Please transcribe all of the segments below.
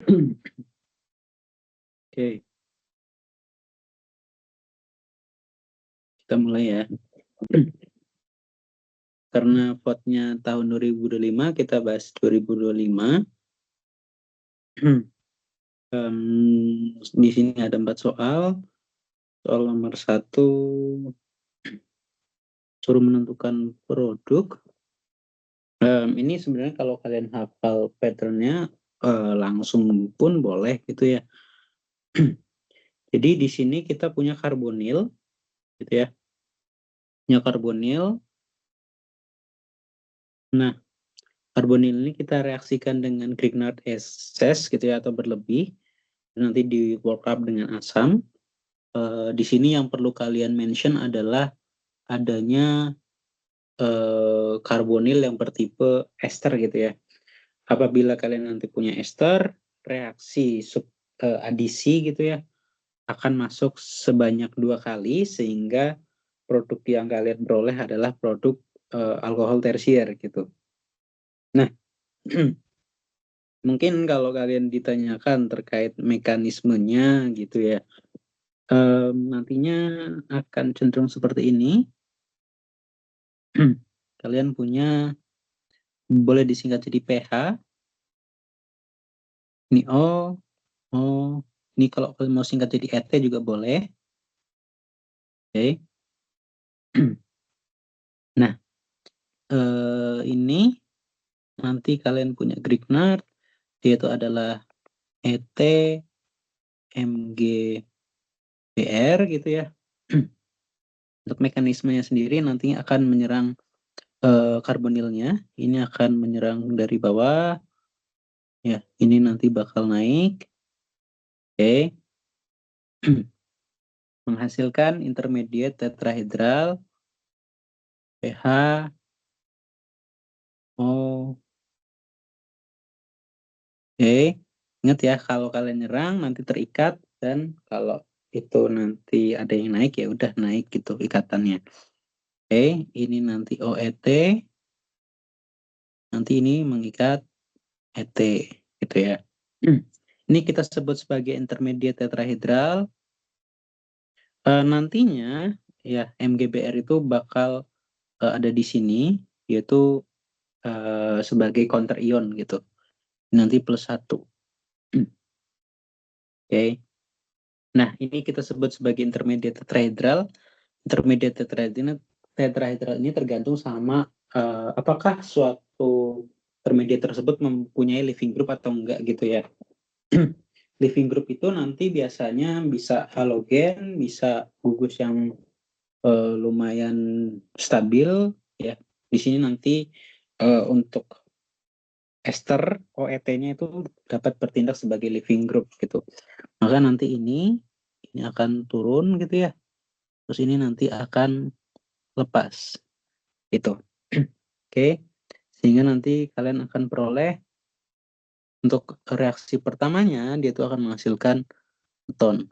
Oke, kita mulai ya. Karena vote-nya tahun 2025, kita bahas 2025. Di sini ada 4 soal. Soal nomor 1, suruh menentukan produk. Ini sebenarnya kalau kalian hafal pattern-nya langsung pun boleh gitu ya. Jadi di sini kita punya karbonil, gitu ya. Punya karbonil. Nah, karbonil ini kita reaksikan dengan Grignard excess gitu ya, atau berlebih. Nanti di work up dengan asam. Di sini yang perlu kalian mention adalah adanya karbonil yang bertipe ester gitu ya. Apabila kalian nanti punya ester, reaksi adisi gitu ya, akan masuk sebanyak 2 kali, sehingga produk yang kalian peroleh adalah produk alkohol tersier gitu. Nah, mungkin kalau kalian ditanyakan terkait mekanismenya gitu ya, nantinya akan cenderung seperti ini. Kalian punya, boleh disingkat jadi pH. Ini O, O. Ini kalau kalian mau singkat jadi ET juga boleh. Oke. Nah, ini nanti kalian punya Grignard, yaitu adalah ET MgBr gitu ya. Untuk mekanismenya sendiri nantinya akan menyerang karbonilnya. Ini akan menyerang dari bawah. Ya, ini nanti bakal naik. Oke. Menghasilkan intermediate tetrahedral pH O. Oke. Ingat ya, kalau kalian nyerang nanti terikat, dan kalau itu nanti ada yang naik ya udah naik gitu ikatannya. Oke, ini nanti OET, nanti ini mengikat ET gitu ya. Ini kita sebut sebagai intermediate tetrahedral. Nantinya ya MgBr itu bakal ada di sini, yaitu sebagai counter ion gitu. Nanti +1. Oke. Nah, ini kita sebut sebagai intermediate tetrahedral. Intermediate tetrahedral ini tergantung sama apakah suatu intermediate tersebut mempunyai living group atau enggak gitu ya. Living group itu nanti biasanya bisa halogen, bisa gugus yang lumayan stabil ya. Di sini nanti untuk ester OET-nya itu dapat bertindak sebagai living group gitu. Maka nanti ini akan turun gitu ya. Terus ini nanti akan lepas gitu. Oke. Sehingga nanti kalian akan peroleh untuk reaksi pertamanya dia itu akan menghasilkan keton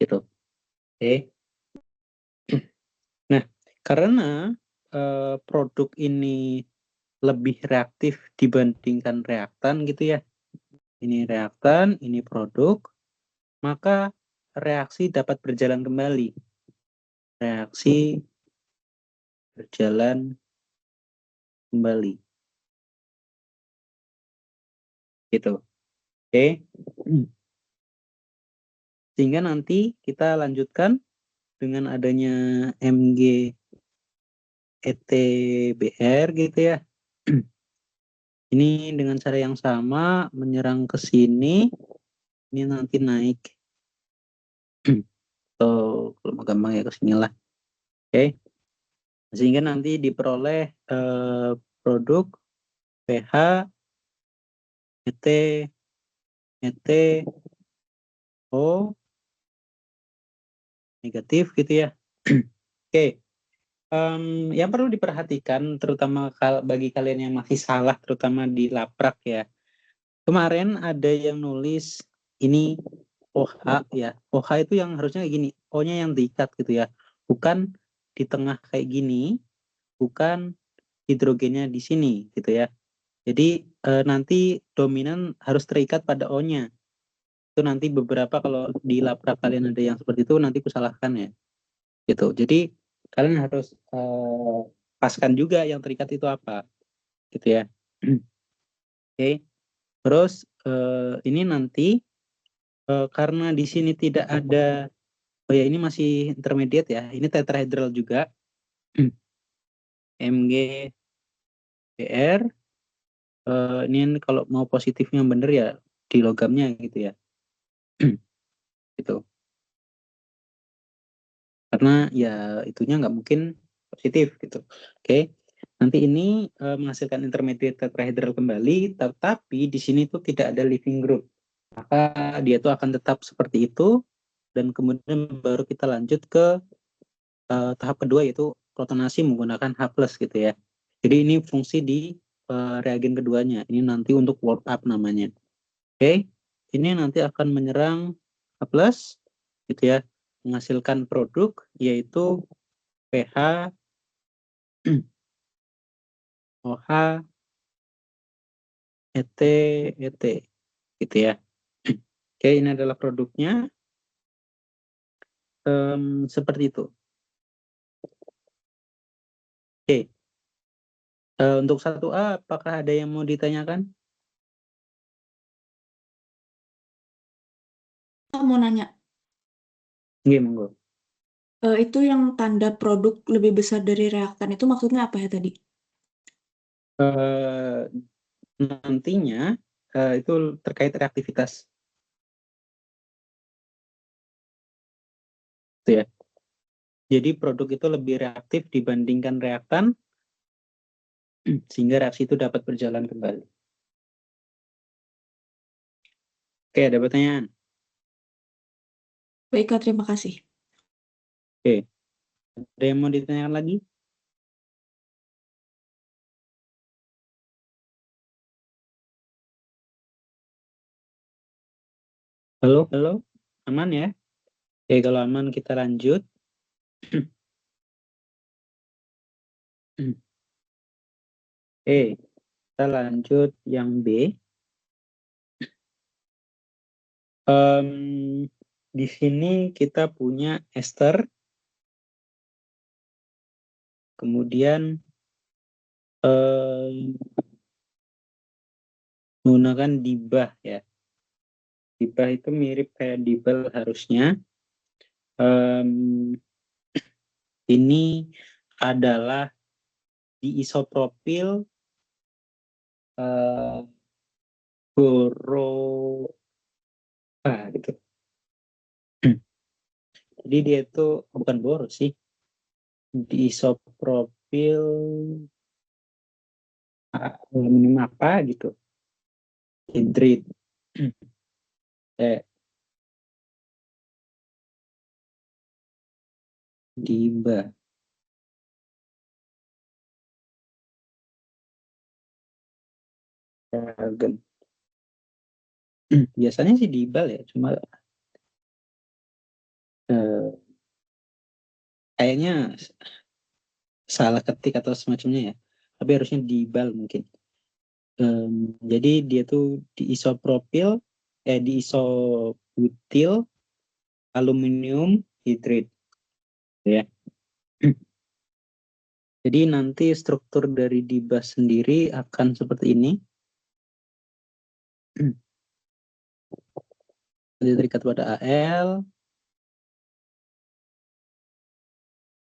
gitu. Oke. Nah, karena produk ini lebih reaktif dibandingkan reaktan gitu ya. Ini reaktan, ini produk, maka reaksi dapat berjalan kembali. Reaksi berjalan kembali. Gitu. Oke. Sehingga nanti kita lanjutkan dengan adanya Mg ETBR gitu ya. Ini dengan cara yang sama menyerang ke sini, ini nanti naik. Atau kalau gampang ya ke sinilah. Oke. Sehingga nanti diperoleh produk pH ET ET O negatif gitu ya. Oke. Yang perlu diperhatikan terutama bagi kalian yang masih salah terutama di laprak ya. Kemarin ada yang nulis ini OH ya. OH itu yang harusnya kayak gini. O-nya yang diikat gitu ya. Bukan di tengah kayak gini, bukan hidrogennya di sini gitu ya. Jadi nanti dominan harus terikat pada O-nya. Itu nanti beberapa kalau di labrak kalian ada yang seperti itu nanti kusalahkan ya. Gitu. Jadi kalian harus paskan juga yang terikat itu apa, gitu ya. Oke. Terus ini nanti karena di sini tidak ada, oh ya ini masih intermediate ya. Ini tetrahedral juga. MgBr. Ini kalau mau positifnya bener ya di logamnya gitu ya. Gitu. Karena ya itunya nggak mungkin positif gitu. Oke. Nanti ini menghasilkan intermediate tetrahedral kembali, tetapi di sini tuh tidak ada leaving group. Maka dia tuh akan tetap seperti itu dan kemudian baru kita lanjut ke tahap kedua yaitu protonasi menggunakan H+ gitu ya. Jadi ini fungsi di reagen keduanya. Ini nanti untuk warp up namanya. Oke. Ini nanti akan menyerang H+ gitu ya, menghasilkan produk yaitu pH OH ET ET gitu ya. Oke, ini adalah produknya. Seperti itu. Oke. Untuk 1A, apakah ada yang mau ditanyakan? Aku mau nanya, Oke, monggo. itu yang tanda produk lebih besar dari reaktan itu maksudnya apa ya tadi? Eh, Nantinya itu terkait reaktivitas, gitu ya. Jadi produk itu lebih reaktif dibandingkan reaktan, sehingga reaksi itu dapat berjalan kembali. Oke, ada pertanyaan? Baik, Kak, terima kasih. Oke, ada yang mau ditanyakan lagi? Halo, halo, aman ya? Oke, kalau aman kita lanjut. Oke, kita lanjut yang B. Di sini kita punya ester, kemudian menggunakan dibah ya. Dibah itu mirip kayak dibel harusnya. Em, ini adalah diisopropil eh, boro gitu. Jadi dia itu bukan boro sih, diisopropil aluminium apa gitu, hidrid. Dibah. Biasanya sih dibal ya, cuma eh, kayaknya salah ketik atau semacamnya ya. Tapi harusnya dibal mungkin. Jadi dia tuh diisopropil, diisobutil aluminium hidrid ya. Jadi nanti struktur dari dibah sendiri akan seperti ini. Dia terikat pada Al.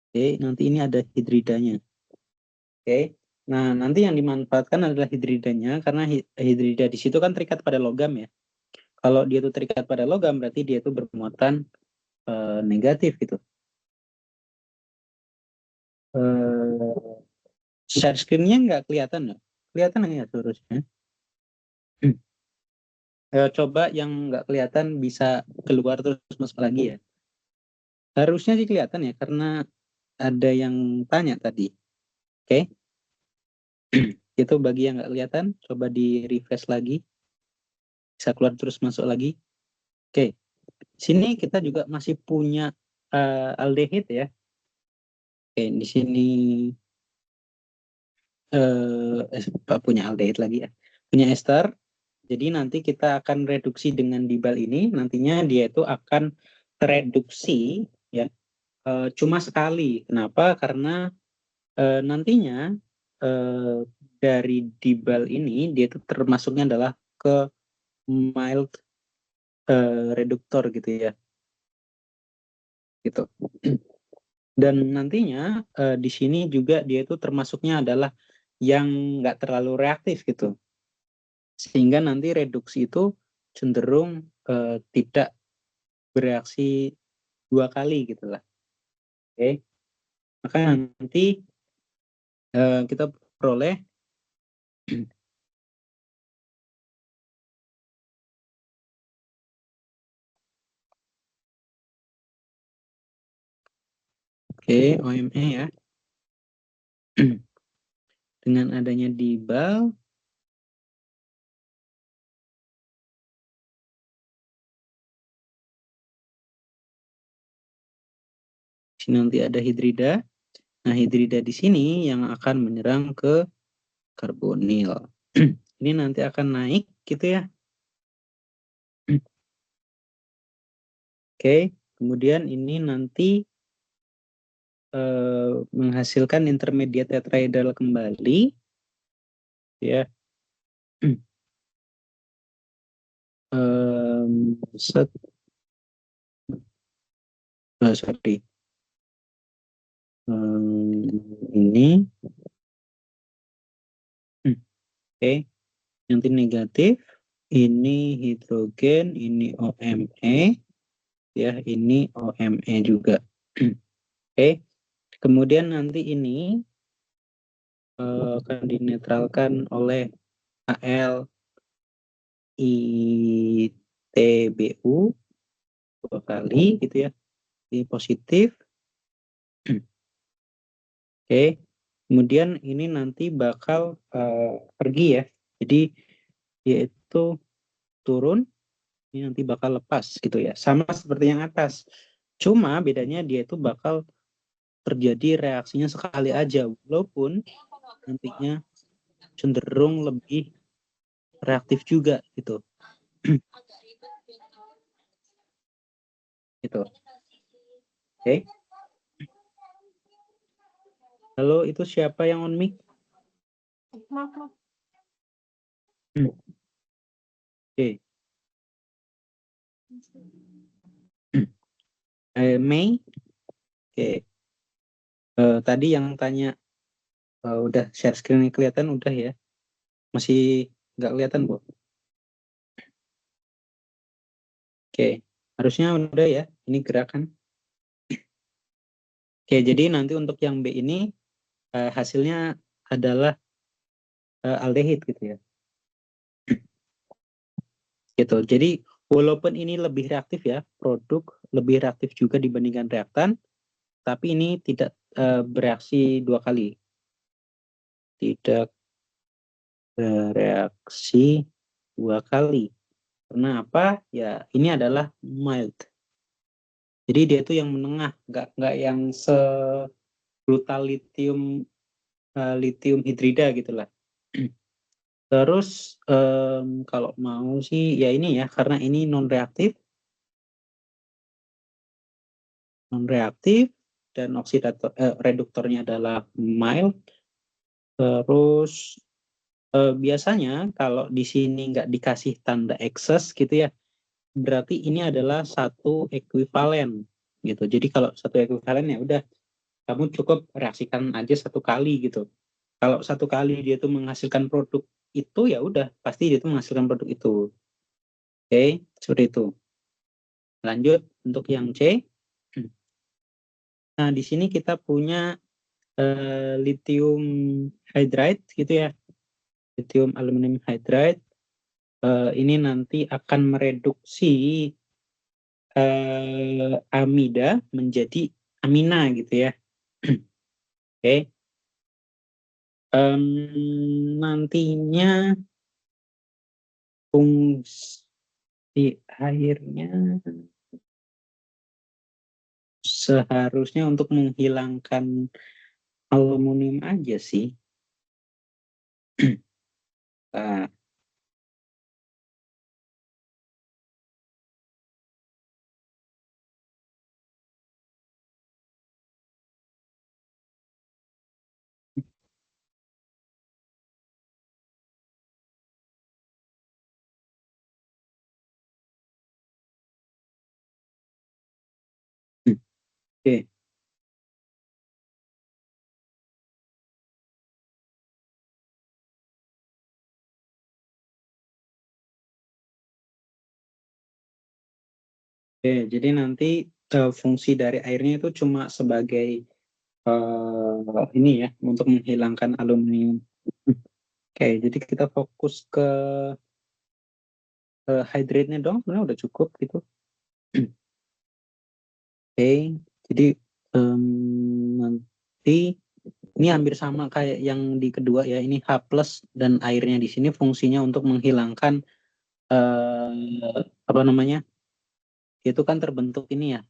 Oke, nanti ini ada hidridanya. Oke. Nah, nanti yang dimanfaatkan adalah hidridanya karena hidrida di situ kan terikat pada logam ya. Kalau dia itu terikat pada logam berarti dia itu bermuatan negatif gitu. Eh, Share screen-nya nggak kelihatan nggak? Kelihatan nggak ya seharusnya? Coba yang nggak kelihatan bisa keluar terus masuk lagi ya. Harusnya sih kelihatan ya karena ada yang tanya tadi. Oke, itu bagi yang nggak kelihatan coba di refresh lagi, bisa keluar terus masuk lagi. Oke, sini kita juga masih punya aldehid ya. Oke, di sini punya aldehid lagi ya, punya ester. Jadi nanti kita akan reduksi dengan dibal ini, nantinya dia itu akan tereduksi ya, cuma sekali. Kenapa? Karena nantinya dari dibal ini dia itu termasuknya adalah ke mild reduktor gitu ya, gitu. Dan nantinya di sini juga dia itu termasuknya adalah yang nggak terlalu reaktif gitu, sehingga nanti reduksi itu cenderung tidak bereaksi dua kali gitu lah. Oke, maka nanti kita peroleh oke, OME ya. Dengan adanya dibal, sini nanti ada hidrida. Nah, hidrida di sini yang akan menyerang ke karbonil. Ini nanti akan naik gitu ya. Oke, kemudian ini nanti menghasilkan intermediate tetrahedral kembali ya. Set, sorry. Ini oke, nanti negatif, ini hidrogen, ini OMe ya, ini OMe juga. Oke, kemudian nanti ini akan dinetralkan oleh Al ITBU dua kali gitu ya, ini positif. Oke, kemudian ini nanti bakal pergi ya, jadi yaitu turun, ini nanti bakal lepas gitu ya, sama seperti yang atas, cuma bedanya dia itu bakal terjadi reaksinya sekali aja, walaupun nantinya cenderung lebih reaktif juga gitu. Gitu. Oke. Halo, itu siapa yang on mic? Maaf. Oke. Mei. Oke. Tadi yang tanya udah share screen kelihatan udah ya? Masih nggak kelihatan, Bu? Oke. Harusnya udah ya. Ini gerakan. Oke, jadi nanti untuk yang B ini hasilnya adalah aldehid gitu ya. Gitu. Jadi walaupun ini lebih reaktif ya, produk lebih reaktif juga dibandingkan reaktan, tapi ini tidak bereaksi dua kali. Tidak bereaksi dua kali. Karena apa? Ya, ini adalah mild. Jadi dia itu yang menengah, nggak yang sebrutal lithium hidrida gitulah. Terus kalau mau sih ya ini ya, karena ini non reaktif dan oksidator reduktornya adalah mild. Terus biasanya kalau di sini nggak dikasih tanda excess gitu ya, berarti ini adalah satu ekuivalen gitu. Jadi kalau satu ekuivalen ya udah, kamu cukup reaksikan aja satu kali gitu. Kalau satu kali dia tuh menghasilkan produk itu ya udah pasti dia tuh menghasilkan produk itu. Oke, seperti itu. Lanjut untuk yang C. Nah, di sini kita punya lithium hydride gitu ya. Lithium aluminium hydride. Ini nanti akan mereduksi amida menjadi amina gitu ya. Oke. Nantinya fungsi airnya seharusnya untuk menghilangkan aluminium aja sih. Nah, oke. Oke, jadi nanti fungsi dari airnya itu cuma sebagai ini ya, untuk menghilangkan aluminium. Oke, jadi kita fokus ke hydrate-nya dong, sebenarnya udah cukup gitu. Oke, jadi nanti ini hampir sama kayak yang di kedua ya, ini H plus dan airnya di sini fungsinya untuk menghilangkan apa namanya, itu kan terbentuk ini ya,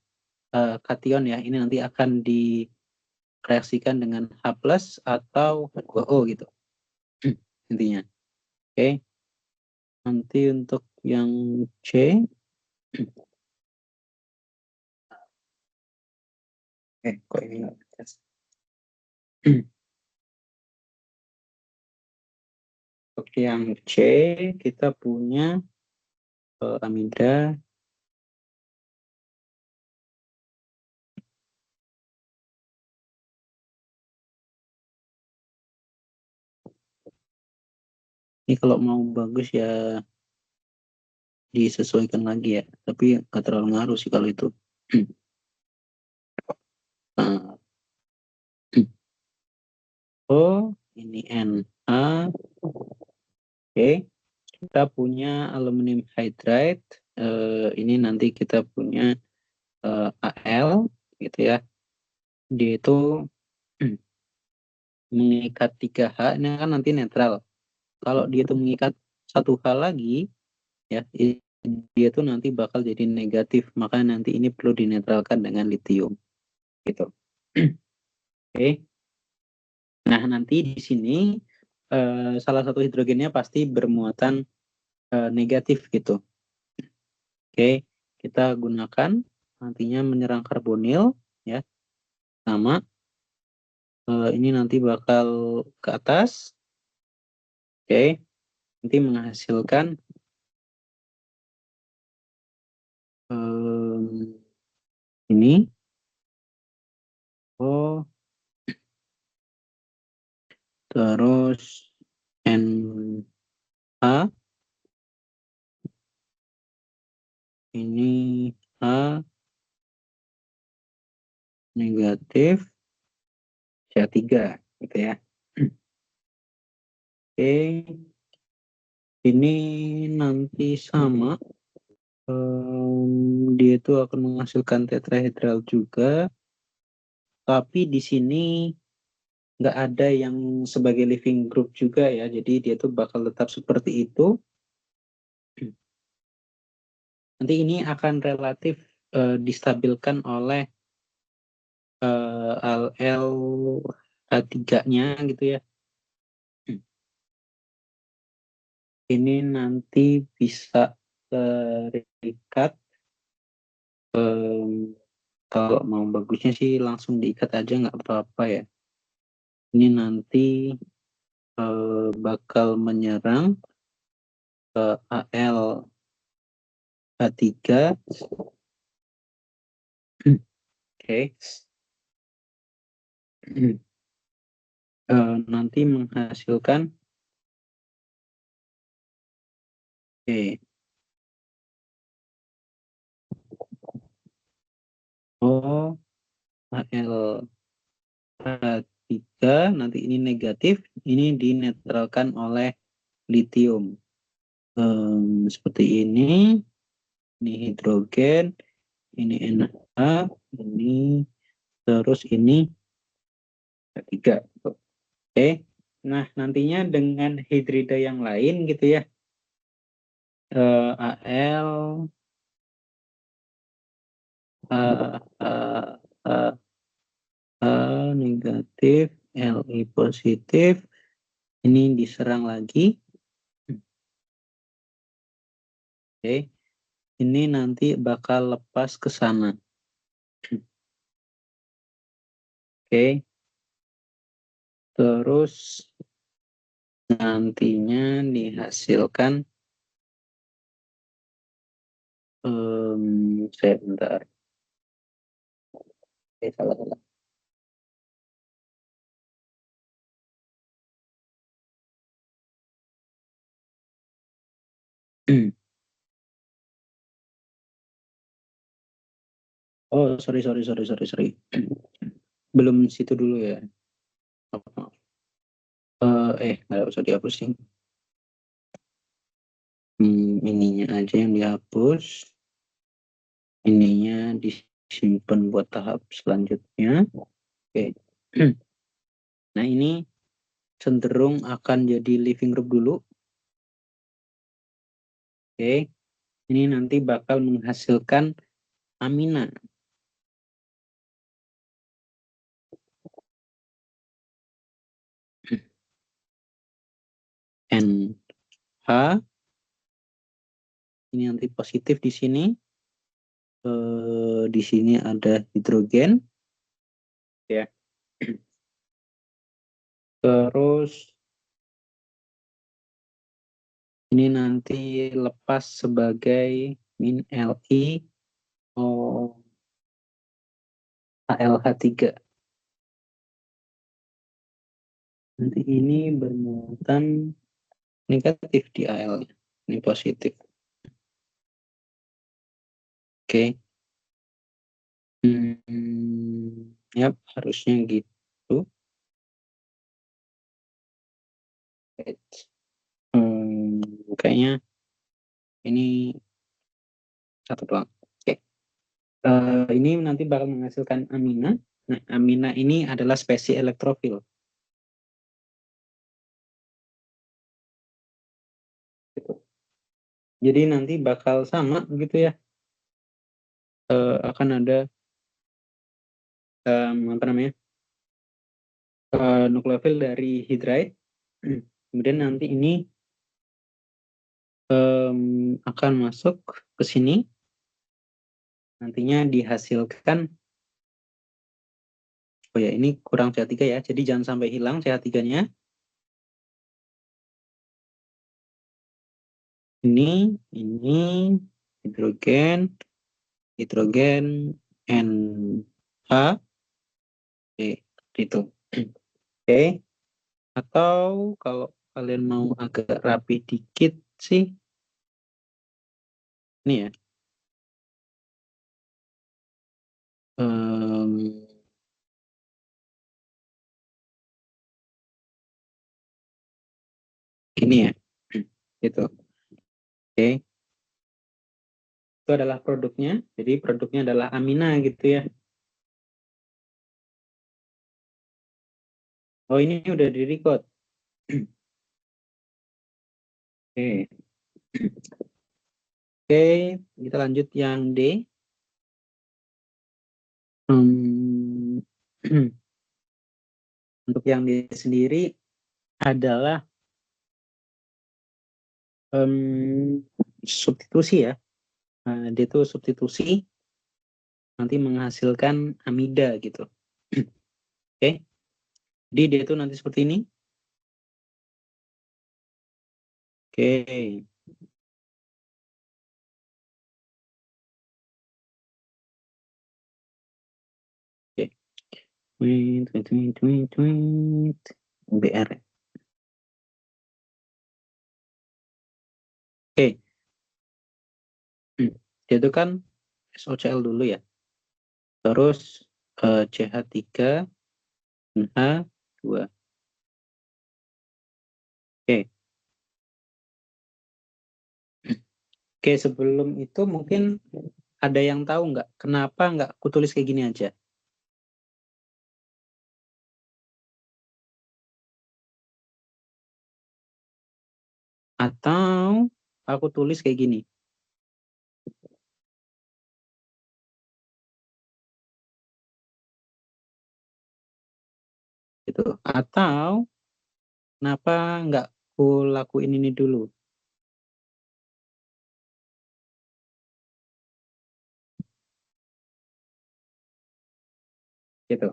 kation ya, ini nanti akan direaksikan dengan H plus atau H2O gitu intinya. Oke, nanti untuk yang C, kok ini nggak tes. Untuk yang C kita punya amida. Ini kalau mau bagus ya disesuaikan lagi ya, tapi nggak terlalu ngaruh sih kalau itu. Nah, oh ini Na. Oke, kita punya aluminium hydride. Ini nanti kita punya Al gitu ya. Dia itu mengikat 3H, ini kan nanti netral. Kalau dia itu mengikat 1H lagi, ya dia tuh nanti bakal jadi negatif. Maka nanti ini perlu dinetralkan dengan litium gitu. Oke. Nah, nanti di sini salah satu hidrogennya pasti bermuatan negatif gitu. Oke, kita gunakan nantinya menyerang karbonil ya. Sama ini nanti bakal ke atas. Oke, nanti menghasilkan ini. Oh, terus Na ini A negatif CH3 gitu ya. Oke, ini nanti sama, dia itu akan menghasilkan tetrahedral juga, tapi di sini nggak ada yang sebagai living group juga ya, jadi dia tuh bakal tetap seperti itu. Nanti ini akan relatif distabilkan oleh LH3-nya gitu ya. Ini nanti bisa terikat, kalau mau bagusnya sih langsung diikat aja nggak apa-apa ya. Ini nanti bakal menyerang ke AlH3. Oke. Nanti menghasilkan oke. Oh, AlH3 nanti ini negatif, ini dinetralkan oleh litium. Seperti ini hidrogen, ini Na, ini terus ini tiga. Oke. Nah, nantinya dengan hidrida yang lain gitu ya. Al A, A, A, A negatif, Li positif. Ini diserang lagi. Oke. Ini nanti bakal lepas ke sana. Oke. Terus nantinya dihasilkan saya bentar. Salah. Oh, sorry. Belum situ dulu ya. Maaf. Nggak usah dihapusin. Ininya aja yang dihapus. Ininya disimpan buat tahap selanjutnya. Oke. Nah, ini cenderung akan jadi living group dulu. Oke. Ini nanti bakal menghasilkan amina. NH. Ini nanti positif di sini. Di sini ada hidrogen. Ya. Terus ini nanti lepas sebagai min Li ALH3. Nanti ini bermuatan negatif di AL-nya. Ini positif. Oke. Ya, harusnya gitu. Kayaknya ini satu doang. Oke. Ini nanti bakal menghasilkan amina. Nah, amina ini adalah spesies elektrofil. Gitu. Jadi nanti bakal sama gitu ya. Akan ada apa namanya? Nukleofil dari hidride. Kemudian nanti ini akan masuk ke sini. Nantinya dihasilkan, oh ya ini kurang CH3 ya, jadi jangan sampai hilang CH3-nya. Ini hidrogen, NH, oke, itu. Oke, atau kalau kalian mau agak rapi dikit sih, ini ya. Ini ya, gitu. Oke, itu adalah produknya. Jadi produknya adalah amina gitu ya. Oh, ini udah di record. Oke. Oke, kita lanjut yang D. Hmm, untuk yang D sendiri adalah substitusi ya. Dia itu substitusi nanti menghasilkan amida gitu. Oke, jadi dia itu nanti seperti ini. Oke, oke. BR. Oke, dia itu kan SOCl dulu ya. Terus CH3 dan H2. Oke. Oke, sebelum itu mungkin ada yang tahu nggak kenapa nggak aku tulis kayak gini aja? Atau aku tulis kayak gini? Gitu. Atau Kenapa nggak aku lakuin ini dulu? Gitu.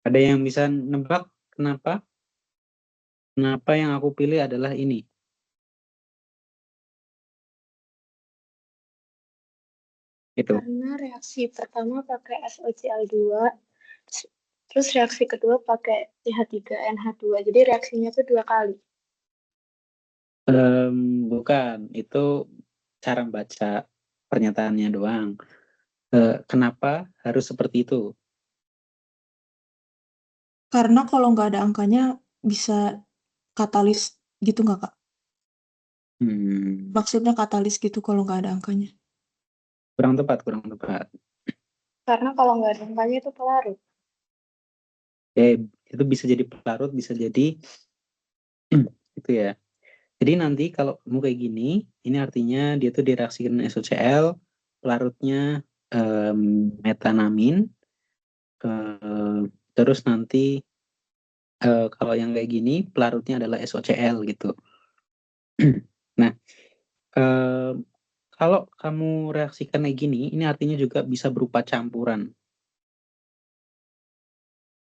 Ada yang bisa nebak kenapa? Kenapa yang aku pilih adalah ini? Itu. Karena reaksi pertama pakai SOCl2, terus reaksi kedua pakai CH3NH2. Jadi reaksinya tuh 2 kali. Bukan, itu cara baca pernyataannya doang. Kenapa harus seperti itu? Karena kalau nggak ada angkanya bisa katalis gitu nggak, Kak? Hmm, Maksudnya katalis gitu kalau nggak ada angkanya. kurang tepat, kurang tepat. Karena kalau nggak ada angkanya itu pelarut. Itu bisa jadi pelarut, bisa jadi itu ya. Jadi nanti kalau kamu kayak gini, ini artinya dia tuh direaksikan SOCl, pelarutnya metanamin, terus nanti kalau yang kayak gini, pelarutnya adalah SOCl gitu. Nah, eh, kalau kamu reaksikan kayak gini, ini artinya juga bisa berupa campuran.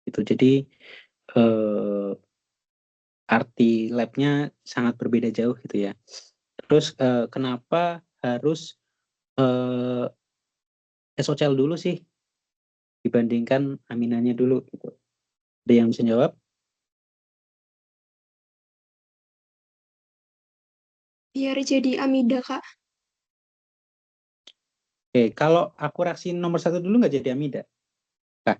Gitu. Jadi eh, arti labnya sangat berbeda jauh gitu ya. Terus kenapa harus eh, SOCl dulu sih dibandingkan aminannya dulu gitu. Ada yang bisa jawab? Biar jadi amida, Kak. Oke, kalau aku reaksi nomor satu dulu nggak jadi amida, Kak.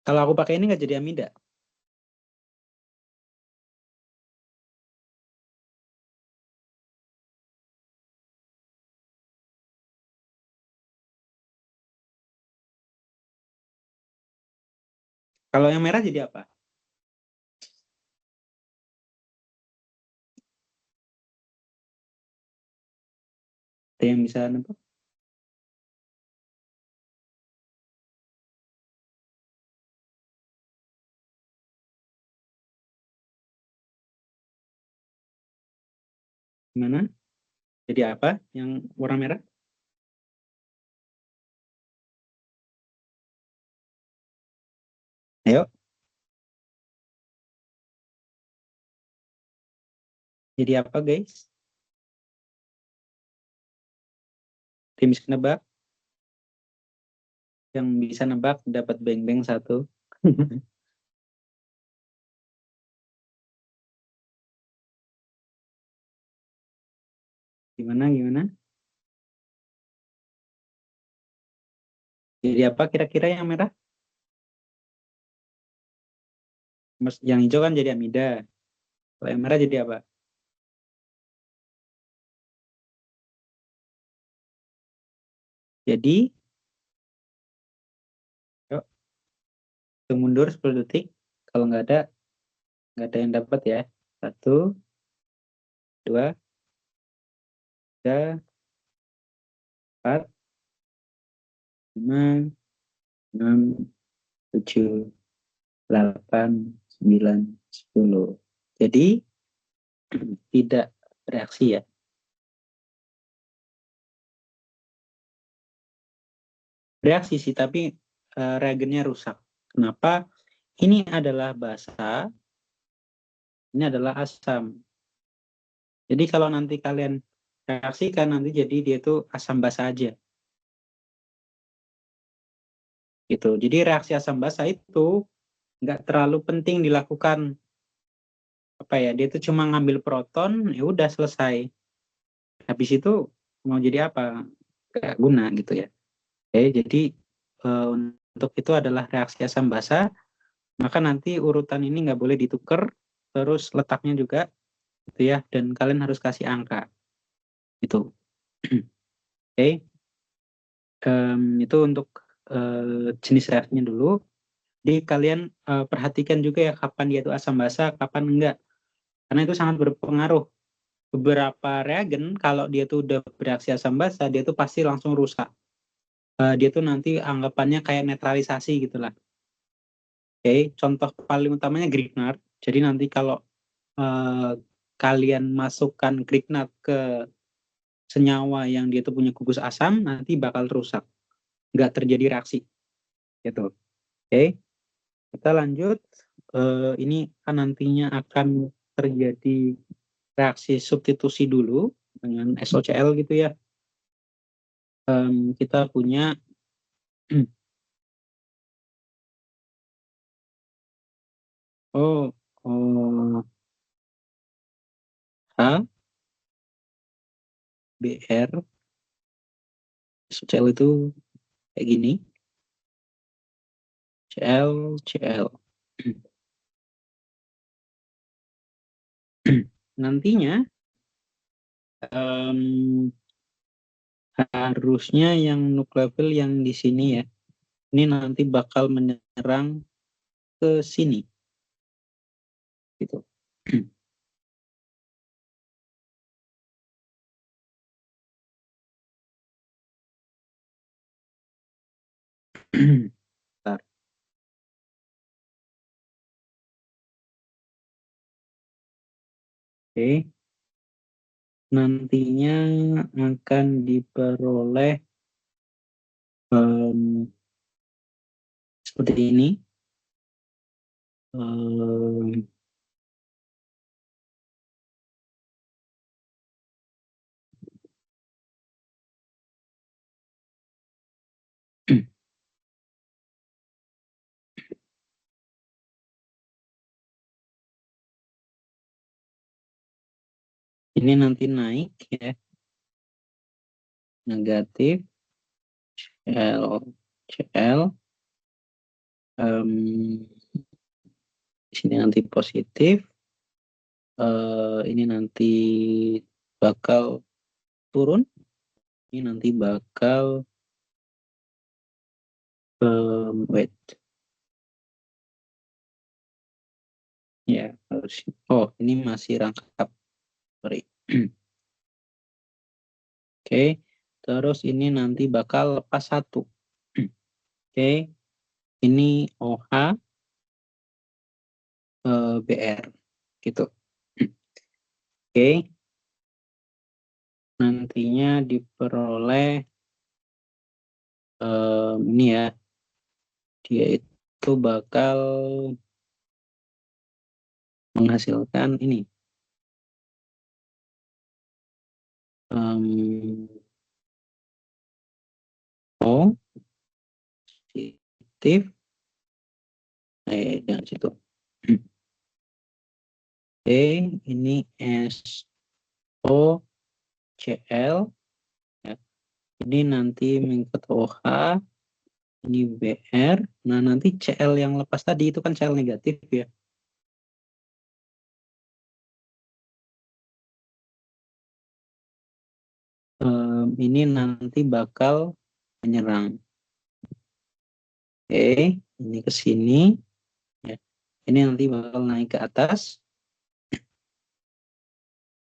Kalau aku pakai ini nggak jadi amida. Kalau yang merah jadi apa? Ada yang bisa nebak? Gimana? Jadi apa yang warna merah? Ayo, jadi apa guys? Tim bisa nebak? Yang bisa nebak dapat beng-beng satu. Gimana, gimana? Jadi apa kira-kira yang merah? Yang hijau kan jadi amida. Kalau yang merah jadi apa? Jadi, yuk, hitung mundur 10 detik. Kalau nggak ada yang dapat ya. 1, 2, 3, 4, 5, 6, 7, 8, 9, 10. Jadi, tidak bereaksi ya. Bereaksi sih, tapi reagennya rusak. Kenapa? Ini adalah basa, ini adalah asam. Jadi kalau nanti kalian reaksikan, nanti jadi dia itu asam basa aja. Gitu. Jadi reaksi asam basa itu nggak terlalu penting dilakukan. Apa ya? Dia itu cuma ngambil proton, ya udah selesai. Habis itu mau jadi apa? Nggak guna gitu ya. Oke, jadi untuk itu adalah reaksi asam basa. Maka nanti urutan ini nggak boleh ditukar, terus letaknya juga gitu ya, dan kalian harus kasih angka itu. Oke. Itu untuk jenis reaksinya dulu. Jadi kalian perhatikan juga ya kapan dia itu asam basa, kapan enggak, karena itu sangat berpengaruh. Beberapa reagen kalau dia tuh udah bereaksi asam basa, dia tuh pasti langsung rusak. Dia tuh nanti anggapannya kayak netralisasi gitulah. Oke, contoh paling utamanya Grignard. Jadi nanti kalau kalian masukkan Grignard ke senyawa yang dia itu punya gugus asam, nanti bakal rusak, nggak terjadi reaksi, gitu. Oke, kita lanjut. Ini kan nantinya akan terjadi reaksi substitusi dulu dengan SOCl gitu ya. Kita punya oh, H, Br, SOCl itu kayak gini, Cl, Cl. Nantinya harusnya yang nukleofil yang di sini ya, ini nanti bakal menyerang ke sini, gitu. Bentar. Oke, nantinya akan diperoleh seperti ini. Ini nanti naik ya, negatif Cl, Cl, di sini nanti positif, ini nanti bakal turun, ini nanti bakal wait ya, harus. Oh, ini masih rangkap, sorry. Oke, terus ini nanti bakal lepas satu. Oke, ini OH, BR, gitu. Oke, nantinya diperoleh ini ya, dia itu bakal menghasilkan ini. O positif, jangan situ. Oke, ini SOCl, ya. Ini nanti mengikut OH, ini BR. Nah, nanti Cl yang lepas tadi itu kan Cl negatif ya. Ini nanti bakal menyerang. Oke, ini ke sini. Ya. Ini nanti bakal naik ke atas.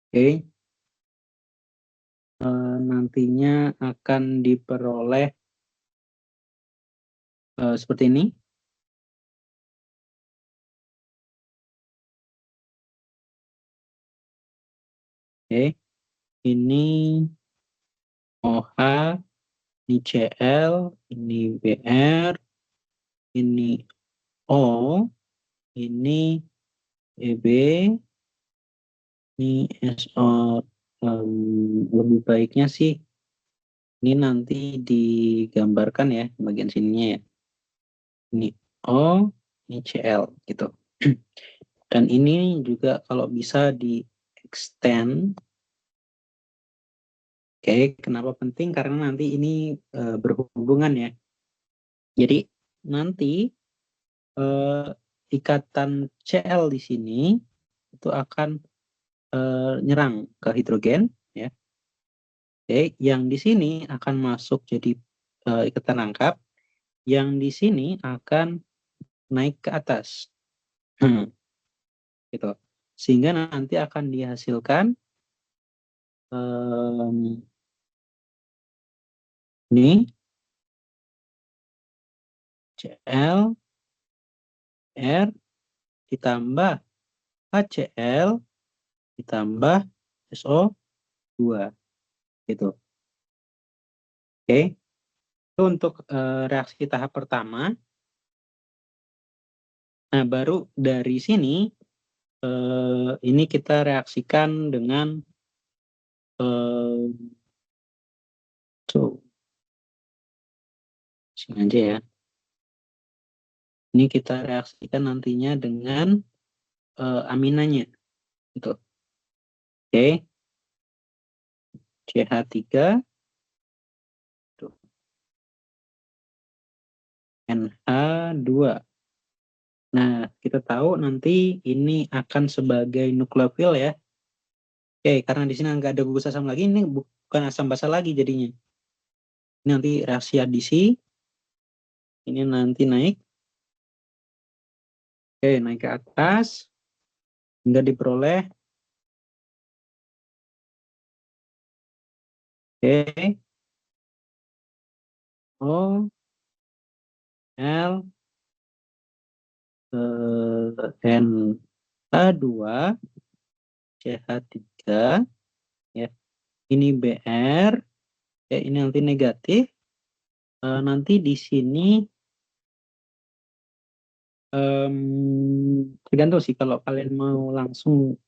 Oke. Nantinya akan diperoleh seperti ini. Oke. Ini OH, ini Cl, ini Br, ini O, ini EB, ini SO. Lebih baiknya sih ini nanti digambarkan ya bagian sininya ya. Ini O, ini Cl gitu. Dan ini juga kalau bisa di extend. Oke, kenapa penting? Karena nanti ini berhubungan ya. Jadi nanti ikatan Cl di sini itu akan nyerang ke hidrogen ya. Oke, yang di sini akan masuk jadi ikatan rangkap, yang di sini akan naik ke atas. Gitu. Sehingga nanti akan dihasilkan ini Cl NaBr ditambah HCl ditambah SO2 gitu. Oke. Itu untuk reaksi tahap pertama. Nah, baru dari sini ini kita reaksikan dengan sini aja ya. Ini kita reaksikan nantinya dengan aminanya. Gitu. Oke. CH3 NH2. Nah, kita tahu nanti ini akan sebagai nukleofil ya. Oke, karena di sini nggak ada gugus asam lagi, ini bukan asam basa lagi jadinya. Ini nanti reaksi adisi. Ini nanti naik. Oke, naik ke atas. Hingga diperoleh. Oke. O, L, NH2, CH3, ya. Ini Br, ya ini nanti negatif. Nanti di sini tergantung sih kalau kalian mau langsung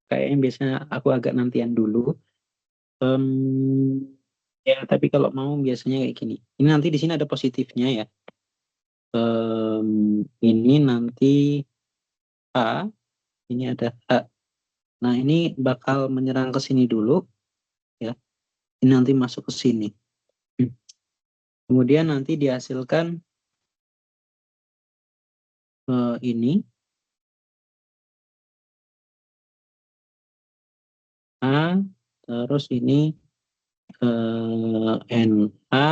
kayaknya biasanya aku agak nantian dulu. Ya tapi kalau mau biasanya kayak gini. Ini nanti di sini ada positifnya ya. Ini nanti A, ini ada A. Nah ini bakal menyerang ke sini dulu ya. Ini nanti masuk ke sini. Kemudian nanti dihasilkan ini A, terus ini NA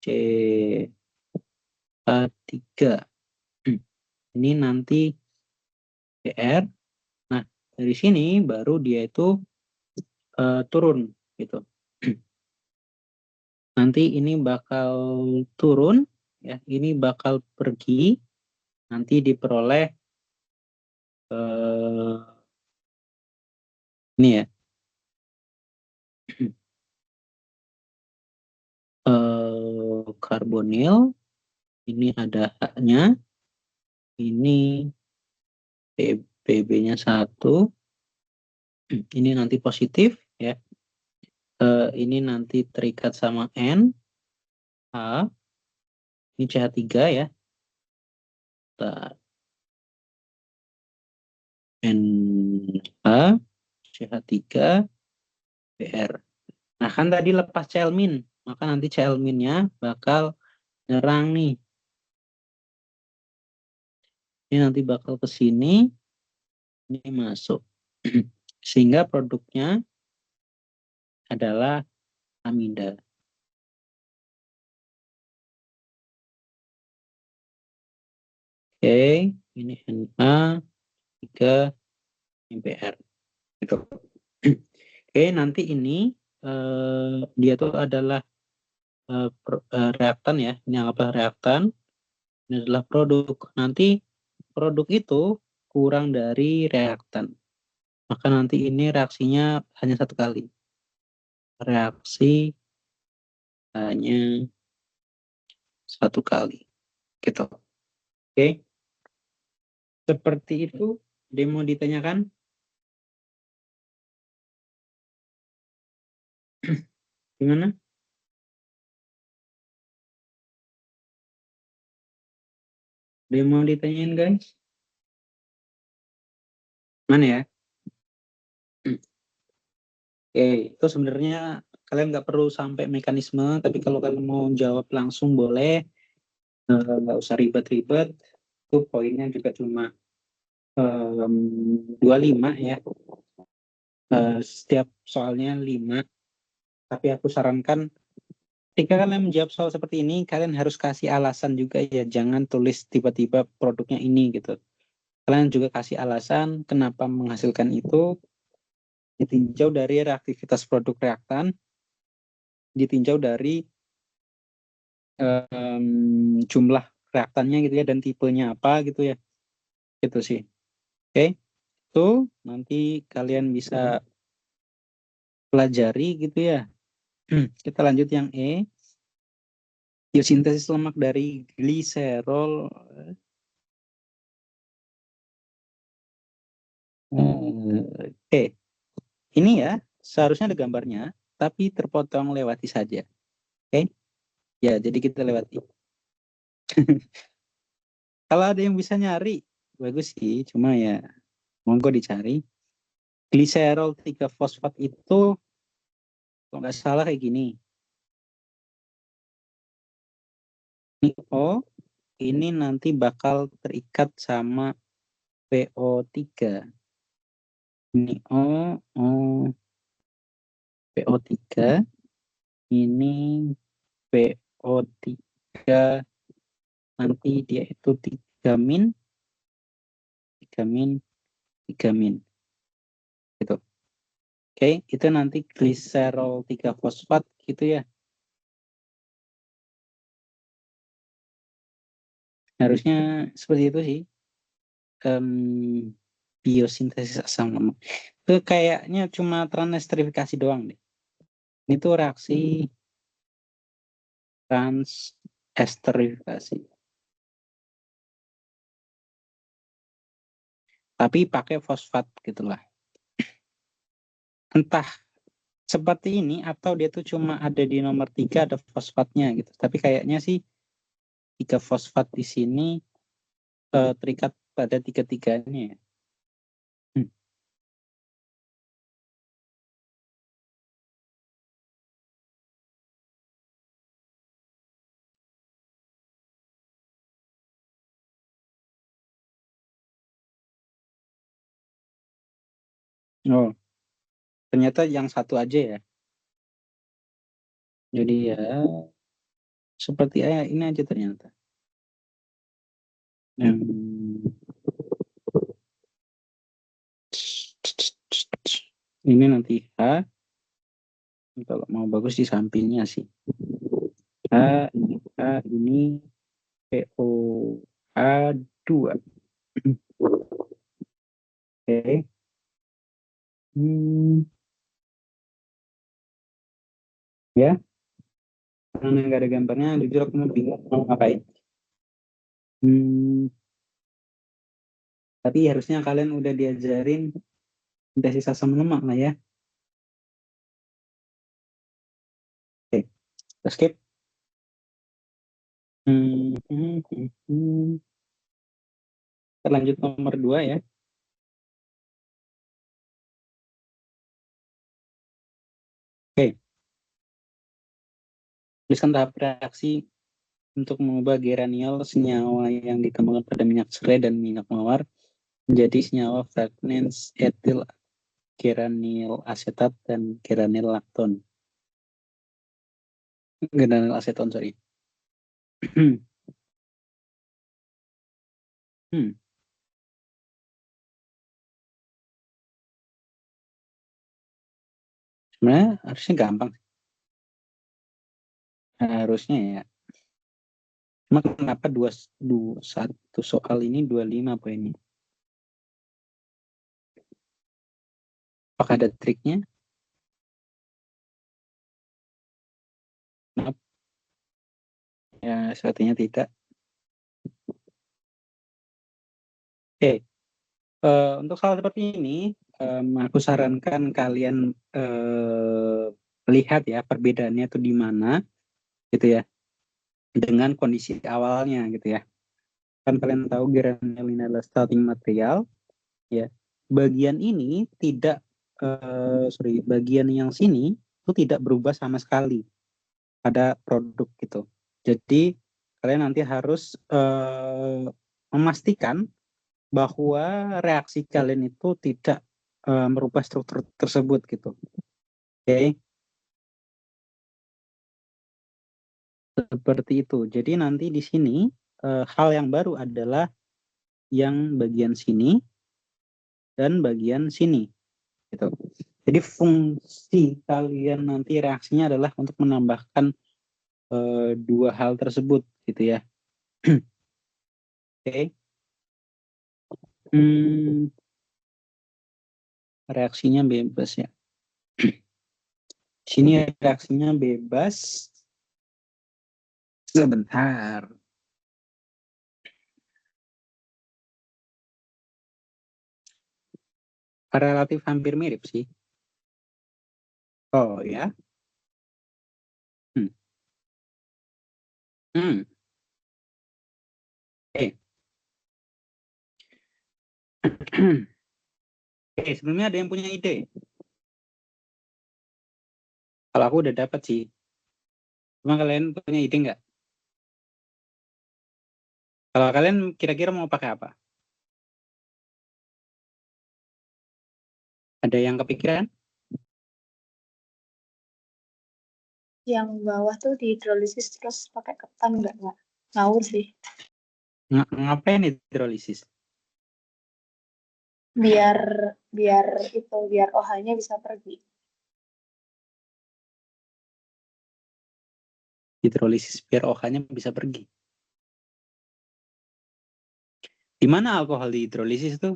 CH3. Ini nanti BR. Nah, dari sini baru dia itu turun gitu. Nanti ini bakal turun ya, ini bakal pergi nanti diperoleh ini ya. Karbonil ini ada H-nya. Ini PB-nya 1. Ini nanti positif ya. Ini nanti terikat sama N, H, ini CH3 ya. NH, CH3, Br. Nah kan tadi lepas Cl-, maka nanti Cl-nya bakal nyerang nih. Ini nanti bakal ke sini, ini masuk. Sehingga produknya adalah amida. Oke, ini NH3 Br. Gitu. Oke, nanti ini dia tuh adalah reaktan ya. Ini apa reaktan? Ini adalah produk. Nanti produk itu kurang dari reaktan. Maka nanti ini reaksinya hanya satu kali. Reaksi hanya satu kali. Gitu. Oke. Seperti itu. Demo ditanyakan. Gimana? Demo ditanyain guys. Mana ya? Oke, itu sebenarnya kalian nggak perlu sampai mekanisme, tapi kalau kalian mau jawab langsung boleh, nggak usah ribet-ribet. Itu poinnya juga cuma 25 ya. Setiap soalnya 5. Tapi aku sarankan ketika kalian menjawab soal seperti ini, kalian harus kasih alasan juga ya. Jangan tulis tiba-tiba produknya ini gitu. Kalian juga kasih alasan kenapa menghasilkan itu. Ditinjau dari reaktivitas produk reaktan, ditinjau dari jumlah reaktannya gitu ya dan tipenya apa gitu ya. Gitu sih. Oke, itu nanti kalian bisa pelajari gitu ya. Kita lanjut yang E. Biosintesis lemak dari gliserol. Oke, ini ya seharusnya ada gambarnya, tapi terpotong lewati saja. Oke, ya jadi kita lewati. Kalau ada yang bisa nyari, bagus sih. Cuma ya, monggo dicari. Gliserol 3 fosfat itu, kalau nggak salah kayak gini. Ini O, ini nanti bakal terikat sama PO3. Ini O, O, PO3. Ini PO3. Nanti dia itu 3 min, 3 min, 3 min. Gitu. Oke, itu nanti gliserol 3 fosfat gitu ya. Harusnya seperti itu sih. Biosintesis asam lemak. Itu kayaknya cuma transesterifikasi doang deh. Ini tuh reaksi transesterifikasi. Tapi pakai fosfat gitulah. Entah seperti ini atau dia tuh cuma ada di nomor 3 ada fosfatnya gitu. Tapi kayaknya sih 3 fosfat di sini terikat pada tiga-tiganya ya. Oh, ternyata yang satu aja ya. Jadi ya seperti ini aja ternyata. Yang ini nanti H, kalau mau bagus di sampingnya sih. H ini POH2. Oke. Ya, karena nggak ada gambarnya, jujur aku mau bingung mau ngapain. Tapi harusnya kalian udah diajarin sintesis asam lemak lah ya. Oke, kita skip. Kita lanjut nomor 2 ya. Oke, tuliskan tahap reaksi untuk mengubah geraniol senyawa yang ditemukan pada minyak serai dan minyak mawar menjadi senyawa fragments etil geranil asetat dan geranil lakton. Geranil aseton, sorry. Sebenarnya harusnya gampang. Harusnya ya. Cuma kenapa satu soal ini 25 poinnya? Apakah ada triknya? Maaf, ya sepertinya tidak. Oke, untuk soal seperti ini, aku sarankan kalian lihat ya perbedaannya itu di mana, gitu ya, dengan kondisi awalnya, gitu ya. Kan kalian tahu granulin adalah starting material, ya. Bagian ini tidak, bagian yang sini itu tidak berubah sama sekali pada produk gitu. Jadi kalian nanti harus memastikan bahwa reaksi kalian itu tidak merubah struktur tersebut gitu. Oke, seperti itu. Jadi nanti di sini hal yang baru adalah yang bagian sini dan bagian sini gitu. Jadi fungsi kalian nanti reaksinya adalah untuk menambahkan dua hal tersebut gitu ya. Oke. Reaksinya bebas ya. Sini reaksinya bebas. Sebentar. Relatif hampir mirip sih. Oh ya. Hmm. Hmm. Oke, sebelumnya ada yang punya ide? Kalau aku udah dapat sih. Cuma kalian punya ide nggak? Kalau kalian kira-kira mau pakai apa? Ada yang kepikiran? Yang bawah tuh dihidrolisis terus pakai ketan nggak ngawur sih. Ngapain hidrolisis? Biar biar OH-nya bisa pergi. Hidrolisis biar OH-nya bisa pergi. Di mana alkohol di hidrolisis tuh?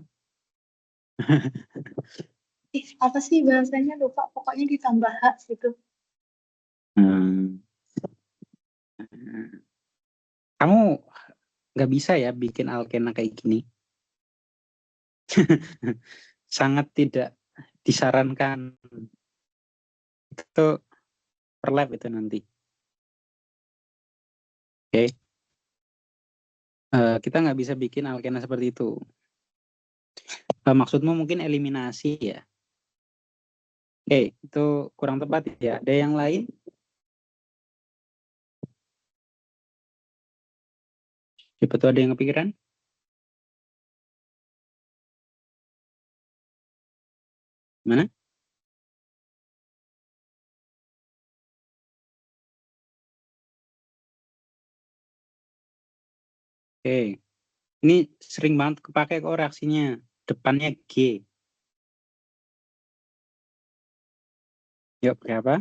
Apa sih bahasanya lupa, pokoknya ditambah H gitu. Hmm. Kamu nggak bisa ya bikin alkena kayak gini. Sangat tidak disarankan. Itu per lab itu nanti. Oke. Kita nggak bisa bikin alkena seperti itu. Maksudmu mungkin eliminasi ya? Oke, itu kurang tepat ya. Ada yang lain? Siapa tuh ada yang kepikiran? Mana? Oke, ini sering banget kepake kok reaksinya. Depannya G. Yuk, pakai apa?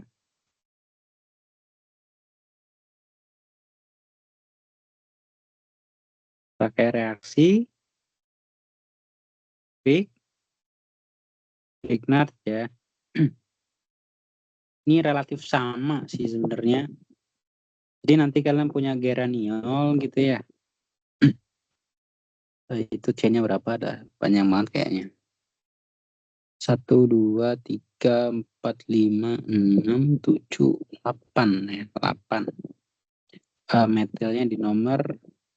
Pakai reaksi Grignard ya. Ini relatif sama sih sebenarnya. Jadi nanti kalian punya geraniol gitu ya. Itu C-nya berapa? Ada banyak banget kayaknya. 1, 2, 3, 4, 5, 6, 7, 8 ya. 8. Metilnya di nomor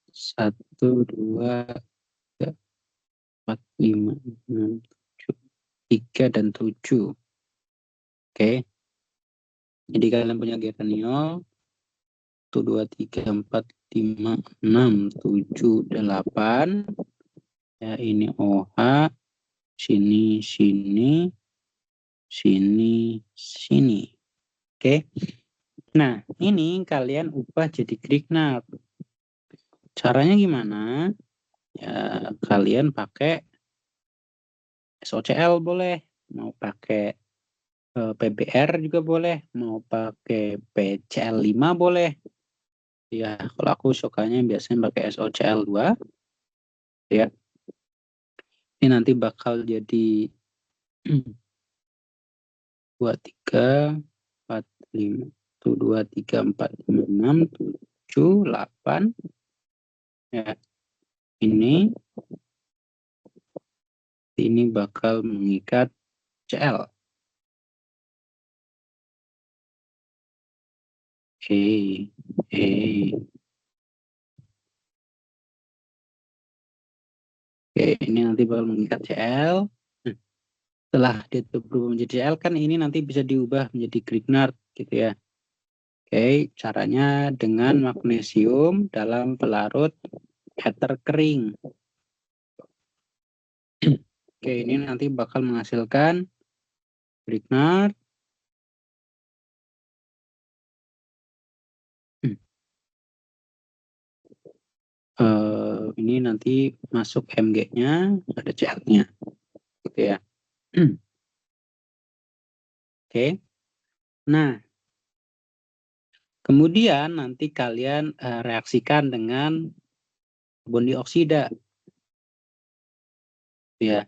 1, 2, 3, 4, 5, 6, 7, 3, dan 7. Oke. Jadi kalian punya geraniol. 1, 2, 3, 4, 5, 6, 7, 8. Ya, ini OH. Sini, sini, sini, sini. Oke. Nah, ini kalian ubah jadi Grignard. Caranya gimana? Ya, kalian pakai SOCl boleh, mau pakai PBr juga boleh, mau pakai PCl5 boleh. Ya, kalau aku sukanya biasanya pakai SOCl2. Ya, ini nanti bakal jadi 2, 3, 4, 5. 1, 2, 3, 4, 5, 6, 7, 8. Ya, ini bakal mengikat Cl. Oke, ini nanti bakal mengikat Cl. Setelah dia berubah menjadi Cl kan ini nanti bisa diubah menjadi Grignard gitu ya. Oke, caranya dengan magnesium dalam pelarut ether kering. Oke, ini nanti bakal menghasilkan Grignard. Ini nanti masuk Mg-nya, ada Cl-nya. Gitu ya. Oke. Nah, kemudian nanti kalian reaksikan dengan karbon dioksida. ya.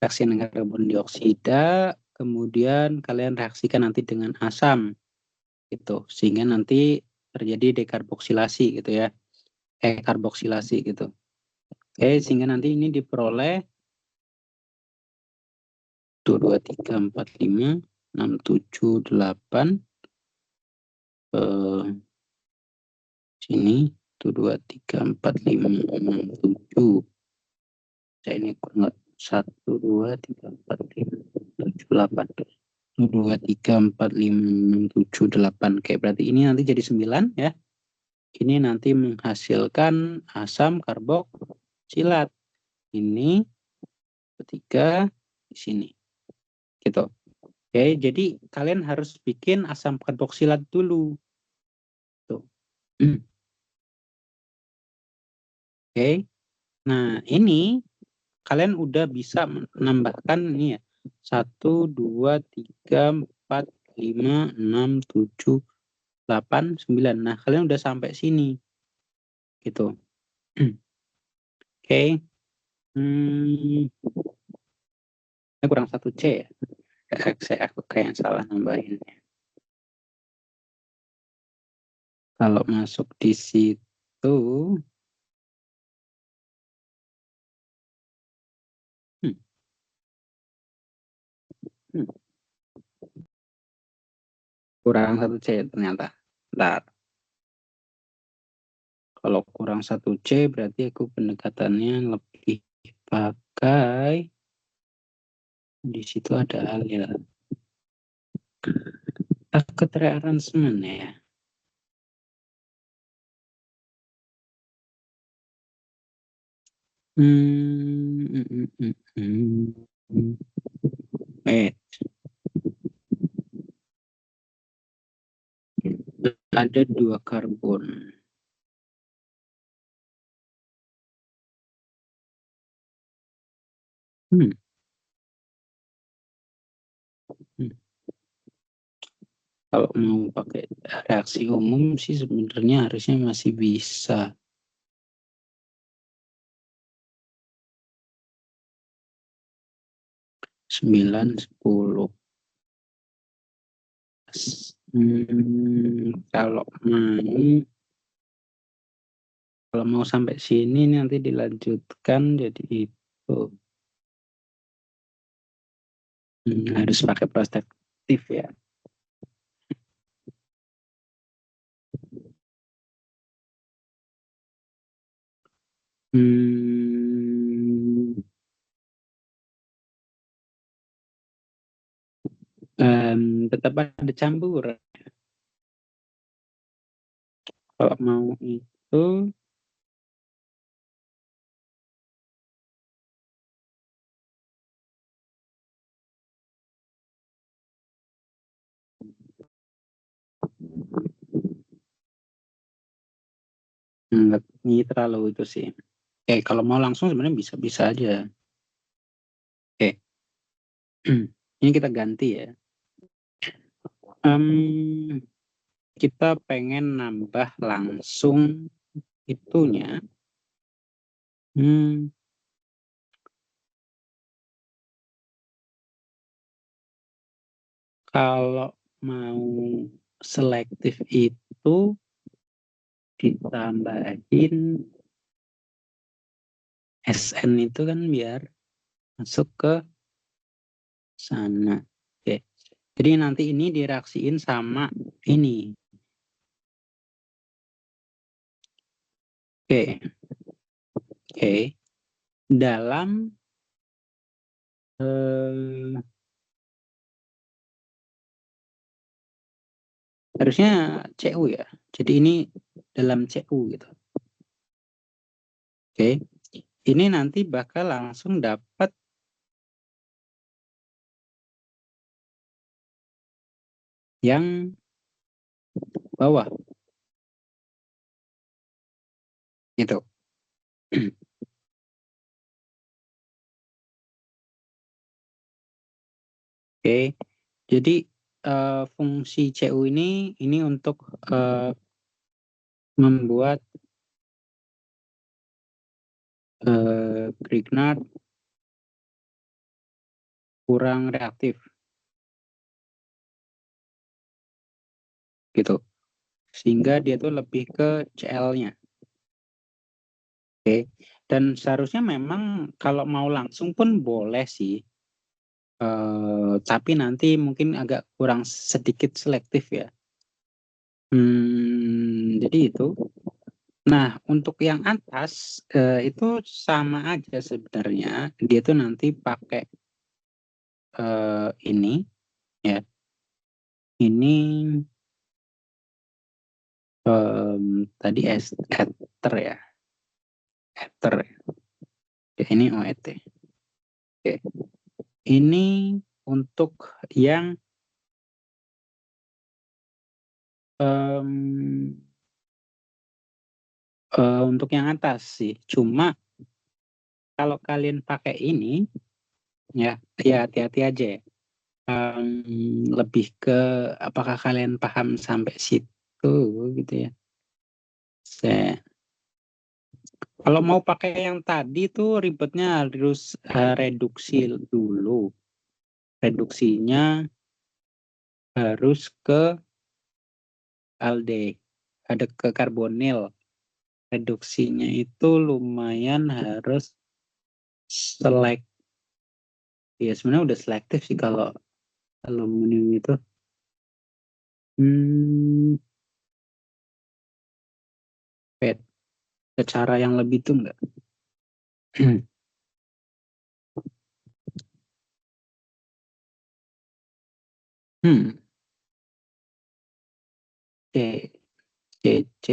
Reaksi dengan karbon dioksida, kemudian kalian reaksikan nanti dengan asam gitu, sehingga nanti terjadi dekarboksilasi gitu ya, karboksilasi gitu. Oke, sehingga nanti ini diperoleh 1, 2, 3, 4, 5, 6, 7, 8 sini 1, 2, 3, 4, 5, 6, 7. Saya ini kurang 1, 2, 3, 4, 5, 7, 8. 1, 2, 3, 4, 5, 6, 7, 8. Oke, berarti ini nanti jadi 9 ya. Ini nanti menghasilkan asam karboksilat. Ini ketiga di sini. Gitu. Oke, jadi kalian harus bikin asam karboksilat dulu. Tuh. Oke. Nah, ini kalian udah bisa menambahkan ini ya. 1, 2, 3, 4, 5, 6, 7, 8, 9. Nah, kalian udah sampai sini. Gitu. Oke. Ini kurang 1C ya. Aku kayak salah nambahin. Kalau masuk di situ, kurang 1C ternyata. Bentar. Kalau kurang 1C berarti aku pendekatannya lebih pakai di situ ada alil. Takut rearrangement ya. Ada 2 karbon. Kalau mau pakai reaksi umum sih sebenarnya harusnya masih bisa. 9, 10. Kalau mau sampai sini nanti dilanjutkan jadi itu. Harus pakai perspektif ya. Tetap ada campuran. Kalau mau itu ini terlalu itu sih. Kalau mau langsung sebenarnya bisa aja. Ini kita ganti ya. Kita pengen nambah langsung itunya. Kalau mau selektif itu ditambahin SN itu kan biar masuk ke sana. Oke. Jadi nanti ini direaksiin sama ini. Oke. Dalam harusnya CU ya. Jadi ini dalam CU gitu. Oke. Ini nanti bakal langsung dapat yang bawah. Gitu. Oke. Jadi fungsi CU ini untuk membuat Grignard kurang reaktif. Gitu. Sehingga dia tuh lebih ke Cl-nya. Oke. Dan seharusnya memang kalau mau langsung pun boleh sih. Tapi nanti mungkin agak kurang sedikit selektif ya. Jadi itu. Nah, untuk yang atas itu sama aja sebenarnya. Dia tuh nanti pakai ini ya. Ini tadi ether ya. Ether. Ya, ini OET. Oke. Ini untuk yang untuk yang atas sih. Cuma kalau kalian pakai ini ya hati-hati aja ya. Lebih ke apakah kalian paham sampai situ gitu ya. Kalau mau pakai yang tadi tuh ribetnya harus reduksi dulu. Reduksinya harus ke alde, ada ke karbonil. Reduksinya itu lumayan harus selektif. Ya sebenarnya udah selektif sih kalau aluminium itu. Ada cara yang lebih tuh enggak? C, C, C.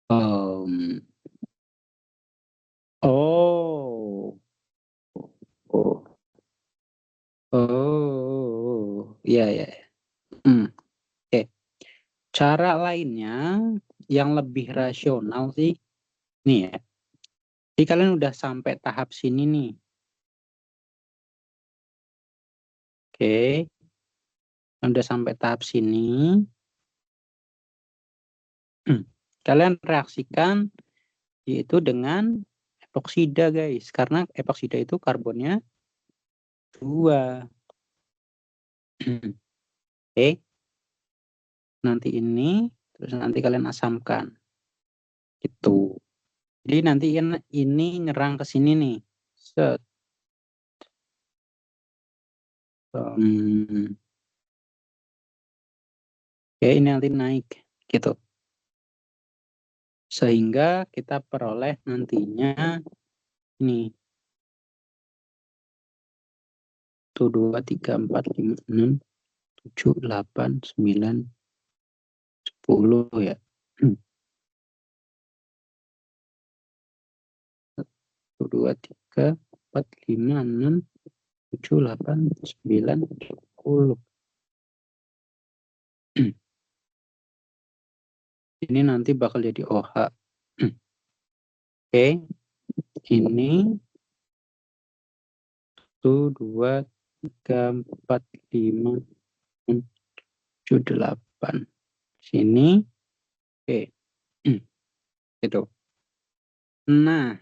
Oh, oh, oh, iya ya. Oke. Cara lainnya yang lebih rasional sih, nih ya. Jadi kalian udah sampai tahap sini nih. Oke. Udah sampai tahap sini. Kalian reaksikan yaitu dengan epoksida guys. Karena epoksida itu karbonnya 2. Oke. Nanti ini, terus nanti kalian asamkan. Gitu. Jadi nanti ini nyerang ke sini nih. Set. Oke, ini nanti naik. Gitu. Sehingga kita peroleh nantinya ini 1, 2, 3, 4, 5, 6, 7, 8, 9, 10 ya. 1, 2, 3, 4, 5, 6, 7, 8, 9, 10. Ini nanti bakal jadi OH. Oke. Ini 1, 2, 3, 4, 5, 6, 7, 8. Sini. Oke. Gitu. Nah,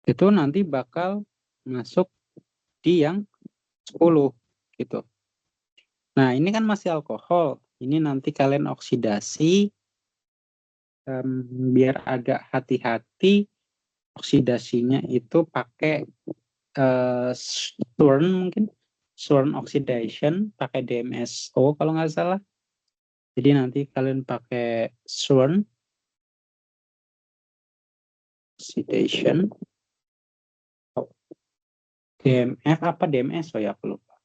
itu nanti bakal masuk di yang 10 gitu. Nah, ini kan masih alkohol. Ini nanti kalian oksidasi biar agak hati-hati oksidasinya itu pakai Swern mungkin. Swern oxidation pakai DMSO kalau nggak salah. Jadi nanti kalian pakai Swern oxidation. DMF apa DMSO ya aku lupa.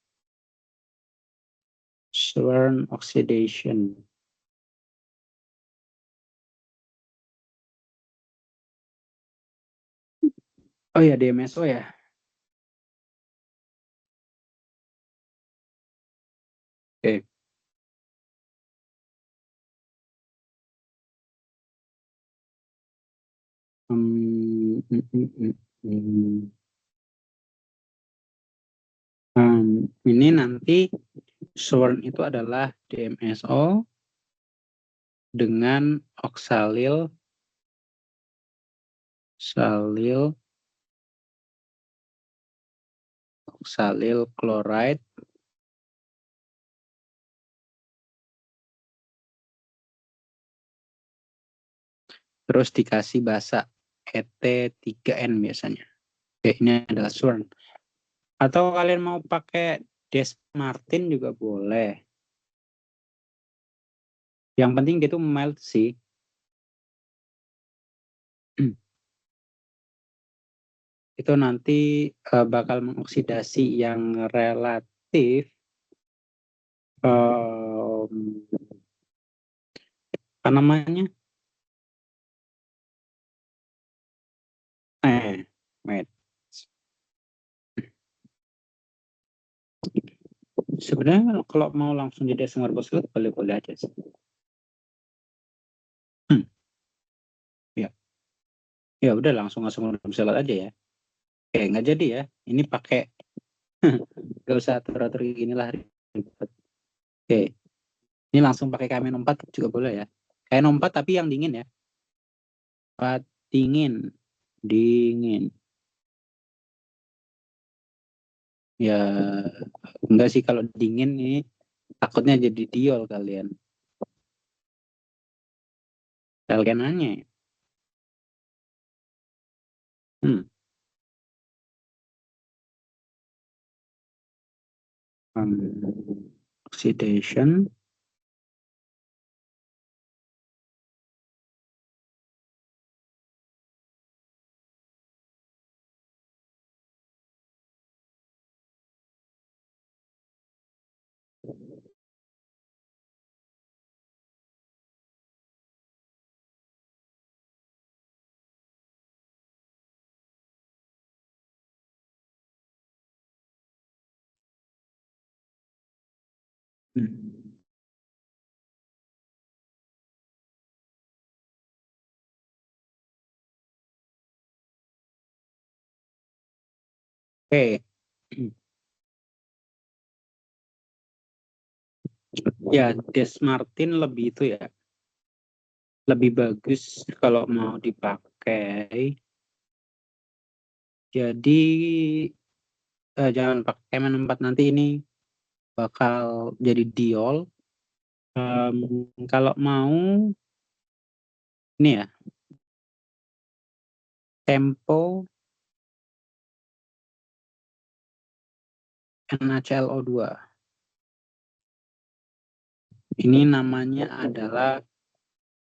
Swern oxidation. Oh ya DMSO ya. Oke. Ini nanti Swern itu adalah DMSO dengan oksalil oksalil chloride terus dikasih basa Et3N biasanya. Oke, ini adalah Swern. Atau kalian mau pakai Des Martin juga boleh. Yang penting itu melt sih. Itu nanti bakal mengoksidasi yang relatif apa namanya? Wait. Sebenarnya kalau mau langsung jadi asam karboksilat boleh-boleh aja sih. Ya. Ya udah langsung asam karboksilat aja ya. Oke, nggak jadi ya. Ini pakai nggak usah atur-atur gini lah. Oke. Ini langsung pakai KMN4 juga boleh ya. KMN4 tapi yang dingin ya. 4 dingin. Dingin. Ya enggak sih kalau dingin ini takutnya jadi diol kalian. Alkenanya. Oxidation. Oke. Ya, Des Martin lebih itu ya. Lebih bagus kalau mau dipakai. Jadi jangan pakai KMN4 nanti ini bakal jadi diol. Kalau mau ini ya Tempo NaClO2. Ini namanya adalah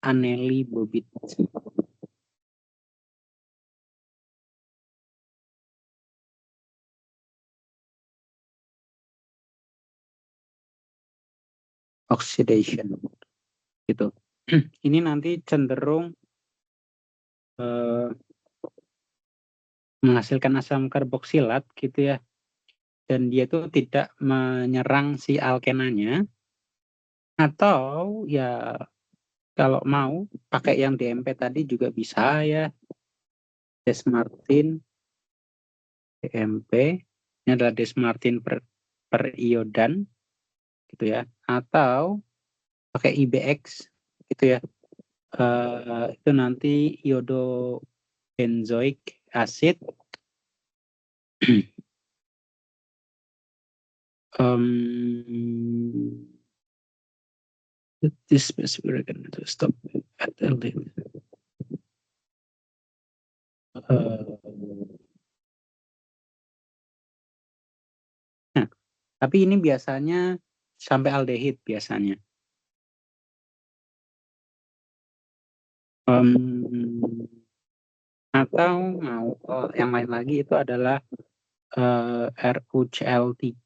Anelli Bobit. Oxidation gitu. Ini nanti cenderung menghasilkan asam karboksilat gitu ya. Dan dia itu tidak menyerang si alkenanya. Atau ya kalau mau pakai yang DMP tadi juga bisa ya. Des Martin DMP. Ini adalah Des Martin per iodan gitu ya. Atau pakai IBX gitu ya. Itu nanti iodo benzoic acid this specific to stop at LD. Nah, tapi ini biasanya sampai aldehid biasanya. Atau mau yang lain lagi itu adalah RuCl3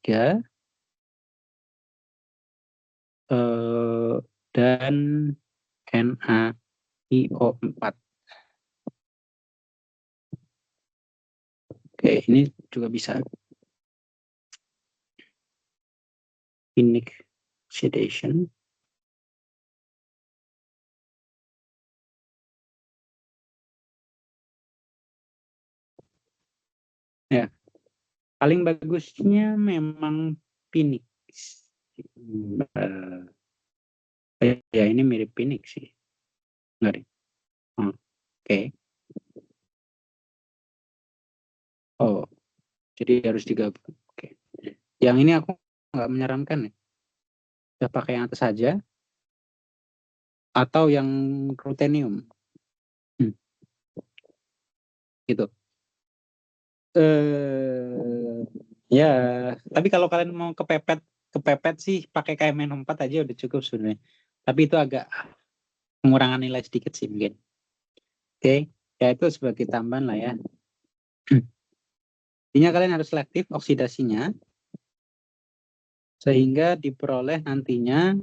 dan NaIO4. Oke, ini juga bisa. Pinic oxidation. Ya, paling bagusnya memang Phoenix. Ya ini mirip Phoenix sih. Enggak deh. Oke. Oh, jadi harus digabung. Oke. Yang ini aku nggak menyarankan ya. Kita pakai yang atas saja atau yang ruthenium. Gitu. Ya, tapi kalau kalian mau kepepet sih pakai KMN4 aja udah cukup sebenarnya. Tapi itu agak pengurangan nilai sedikit sih mungkin. Oke, ya itu sebagai tambahan lah ya. Intinya kalian harus selektif oksidasinya sehingga diperoleh nantinya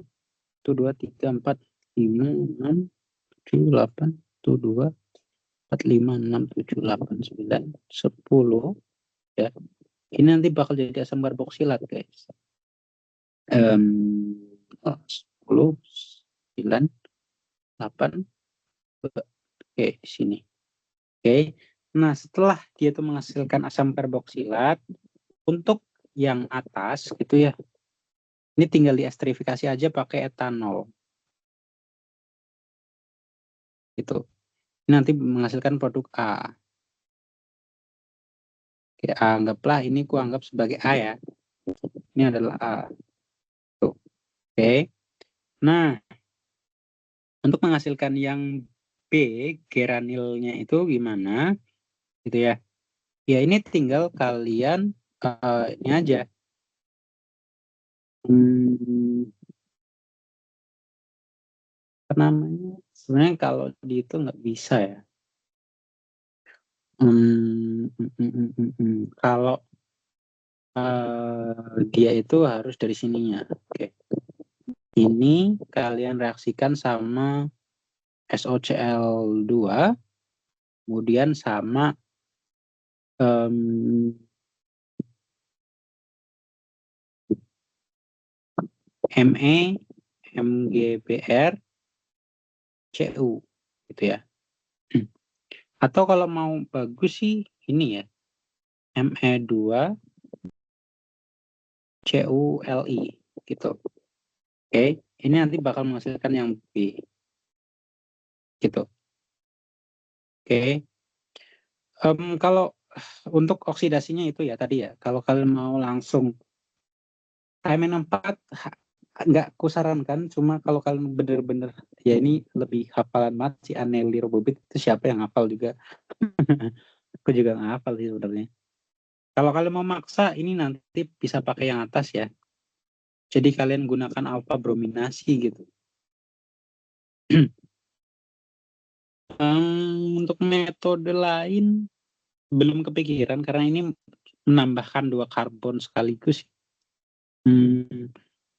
1, 2, 3, 4, 5, 6, 7, 8, 1, 2, 4, 5, 6, 7, 8, 9, 10 ya. Ini nanti bakal jadi asam karboksilat guys. 10, 9, 8, oke sini. Oke. Nah, setelah dia itu menghasilkan asam karboksilat, untuk yang atas gitu ya. Ini tinggal diesterifikasi aja pakai etanol. Gitu. Ini nanti menghasilkan produk A. Oke, anggaplah ini ku anggap sebagai A ya. Ini adalah A. Tuh. Oke. Nah, untuk menghasilkan yang B, geranilnya itu gimana? Gitu ya. Ya ini tinggal kalian ini aja. Apa namanya? Sebenarnya kalau di itu nggak bisa ya. Kalau dia itu harus dari sininya. Oke. Ini kalian reaksikan sama SOCl2, kemudian sama Me, MgBr, Cu, gitu ya. Atau kalau mau bagus sih ini ya, Me2, CuLi, gitu. Oke, ini nanti bakal menghasilkan yang B, gitu. Oke. Kalau untuk oksidasinya itu ya tadi ya, kalau kalian mau langsung KMN4 nggak kusarankan, cuma kalau kalian bener-bener ya ini lebih hafalan banget si anelirobobit itu siapa yang hafal juga. Aku juga nggak hafal sih sebenarnya. Kalau kalian mau maksa ini nanti bisa pakai yang atas ya. Jadi kalian gunakan alfa brominasi gitu. Untuk metode lain belum kepikiran karena ini menambahkan 2 karbon sekaligus.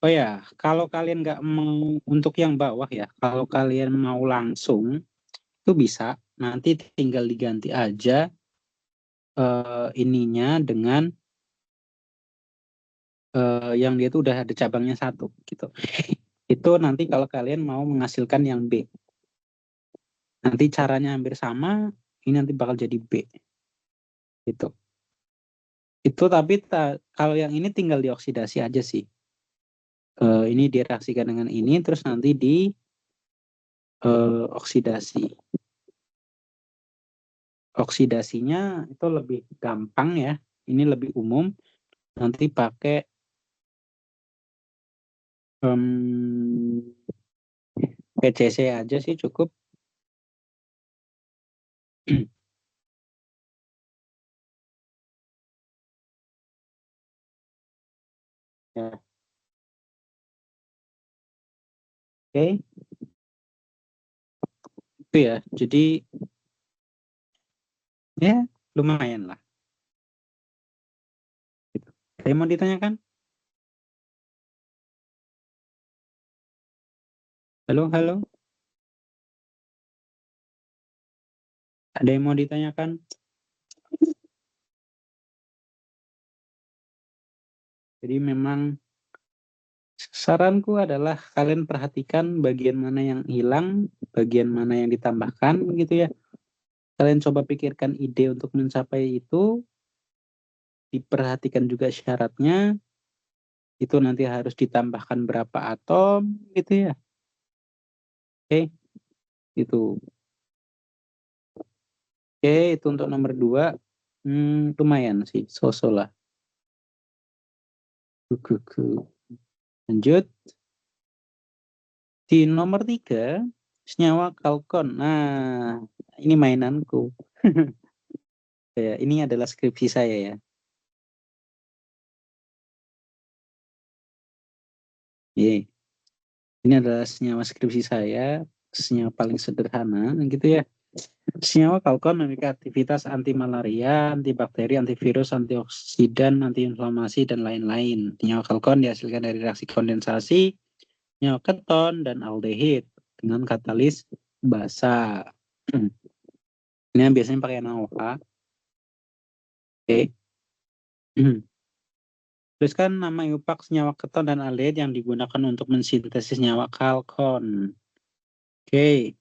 Oh ya, kalau kalian nggak mau untuk yang bawah ya, kalau kalian mau langsung itu bisa nanti tinggal diganti aja ininya dengan yang dia tuh udah ada cabangnya 1 gitu. Itu nanti kalau kalian mau menghasilkan yang B. Nanti caranya hampir sama, ini nanti bakal jadi B. Gitu. Itu tapi kalau yang ini tinggal dioksidasi aja sih. Ini direaksikan dengan ini terus nanti di oksidasi. Oksidasinya itu lebih gampang ya. Ini lebih umum. Nanti pakai PCC aja sih cukup. Ya. Oke. Itu ya. Jadi ya lumayan lah. Gitu. Ada yang mau ditanyakan? Halo, halo. Ada yang mau ditanyakan? Jadi memang saranku adalah kalian perhatikan bagian mana yang hilang, bagian mana yang ditambahkan gitu ya. Kalian coba pikirkan ide untuk mencapai itu, diperhatikan juga syaratnya, itu nanti harus ditambahkan berapa atom gitu ya. Oke, itu. Oke, itu untuk nomor 2. lumayan sih, so-so lah. Lanjut. Di nomor 3, senyawa kalkon. Nah, ini mainanku. Ya, ini adalah skripsi saya ya. Ye. Ini adalah senyawa skripsi saya, senyawa paling sederhana gitu ya. Senyawa kalkon memiliki aktivitas anti malaria, antibakteri, antivirus, antioksidan, antiinflamasi, dan lain-lain. Senyawa kalkon dihasilkan dari reaksi kondensasi, senyawa keton, dan aldehid dengan katalis basa. Ini yang biasanya pakai NaOH. Oke. Tuliskan nama IUPAC senyawa keton dan aldehid yang digunakan untuk mensintesis senyawa kalkon. Oke.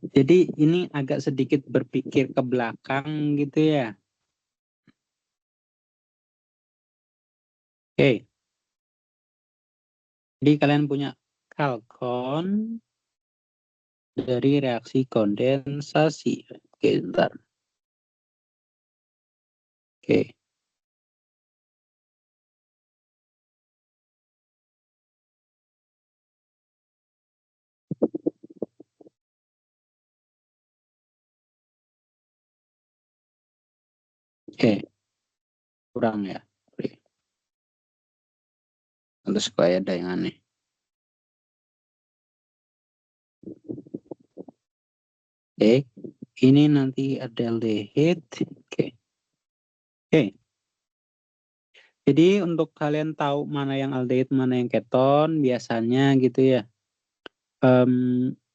Jadi ini agak sedikit berpikir ke belakang gitu ya. Oke. Jadi kalian punya kalkon dari reaksi kondensasi. Oke, bentar. Oke. Oke. Kurang ya. Oke. Terus kayak ada yang aneh. Oke. Ini nanti ada aldehid. Oke. Oke. Jadi untuk kalian tahu mana yang aldehid, mana yang keton, biasanya gitu ya.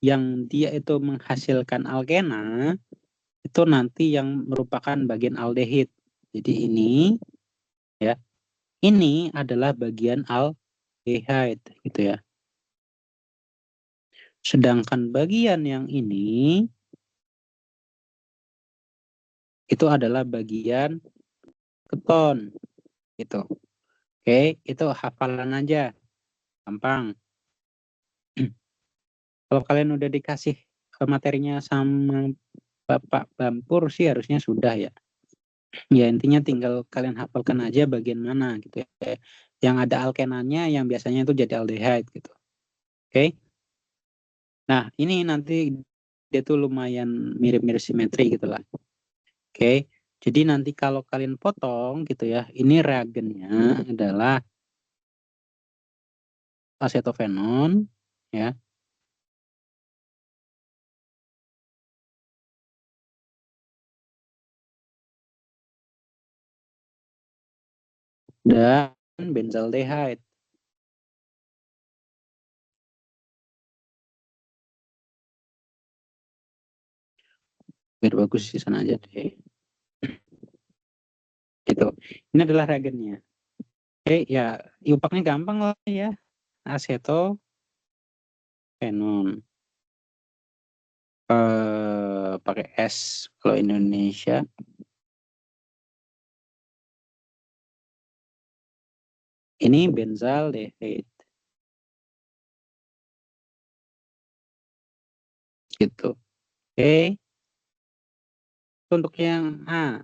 Yang dia itu menghasilkan alkena, itu nanti yang merupakan bagian aldehid. Jadi ini ya, ini adalah bagian aldehid gitu ya. Sedangkan bagian yang ini itu adalah bagian keton gitu. Oke, itu hafalan aja, gampang. Kalau kalian udah dikasih materinya sama Bapak Bampur sih harusnya sudah ya. Ya intinya tinggal kalian hafalkan aja bagian mana gitu ya. Yang ada alkenanya yang biasanya itu jadi aldehyde gitu. Oke. Nah, ini nanti dia tuh lumayan mirip-mirip simetri gitu lah. Oke. Jadi nanti kalau kalian potong gitu ya, ini reagennya adalah asetofenon ya. Dan benzaldehyde. Biar bagus di sana aja deh. Gitu. Ini adalah reagennya. Oke, ya iupaknya gampang lah ya. Asetofenon. Pakai S kalau Indonesia. Ini benzaldehyde. Gitu. Oke. Untuk yang A.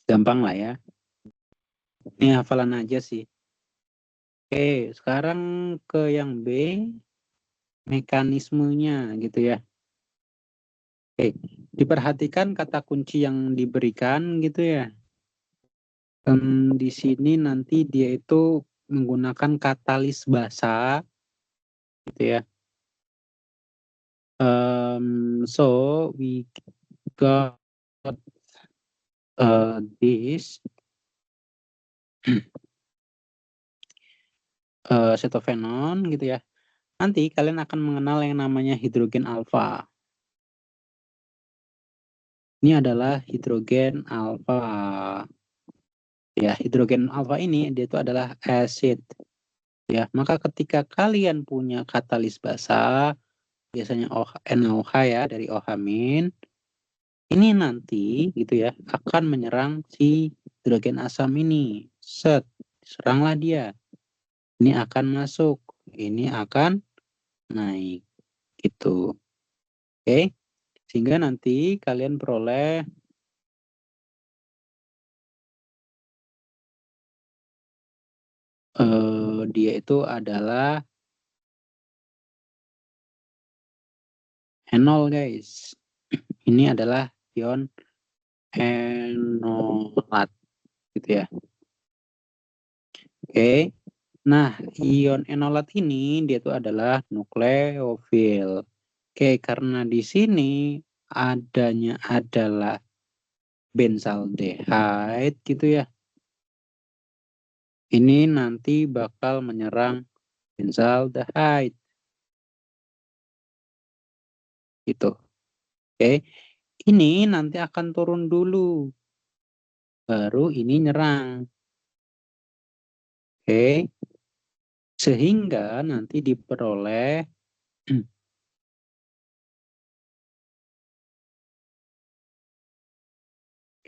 Gampang lah ya. Ini hafalan aja sih. Oke, sekarang ke yang B. Mekanismenya gitu ya. Oke, diperhatikan kata kunci yang diberikan gitu ya. Di sini nanti dia itu menggunakan katalis basa gitu ya. So we got this acetophenon gitu ya. Nanti kalian akan mengenal yang namanya hidrogen alfa. Ini adalah hidrogen alfa. Ya, hidrogen alfa ini dia itu adalah acid. Ya, maka ketika kalian punya katalis basa, biasanya NaOH ya dari OH-, ini nanti gitu ya akan menyerang si hidrogen asam ini. Set, seranglah dia. Ini akan masuk, ini akan naik gitu. Oke, sehingga nanti kalian peroleh dia itu adalah enol guys. Ini adalah ion enolat gitu ya. Oke. Nah, ion enolat ini dia itu adalah nukleofil. Oke, karena di sini adanya adalah benzaldehyde gitu ya. Ini nanti bakal menyerang benzaldehyde gitu. Oke. Ini nanti akan turun dulu. Baru ini nyerang. Oke. Sehingga nanti diperoleh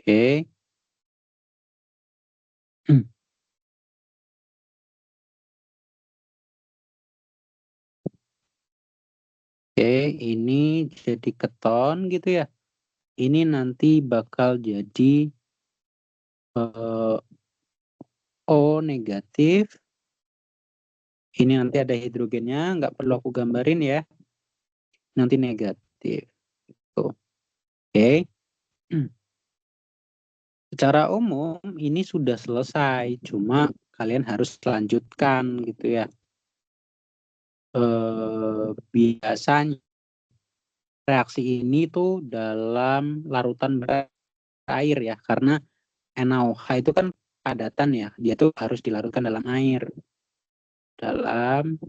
oke. Oke, ini jadi keton gitu ya. Ini nanti bakal jadi O negatif. Ini nanti ada hidrogennya, nggak perlu aku gambarin ya. Nanti negatif. Tuh. Oke. Secara umum ini sudah selesai, cuma kalian harus lanjutkan gitu ya. Biasanya reaksi ini tuh dalam larutan berair ya, karena NaOH itu kan padatan ya, dia tuh harus dilarutkan dalam air. Dalam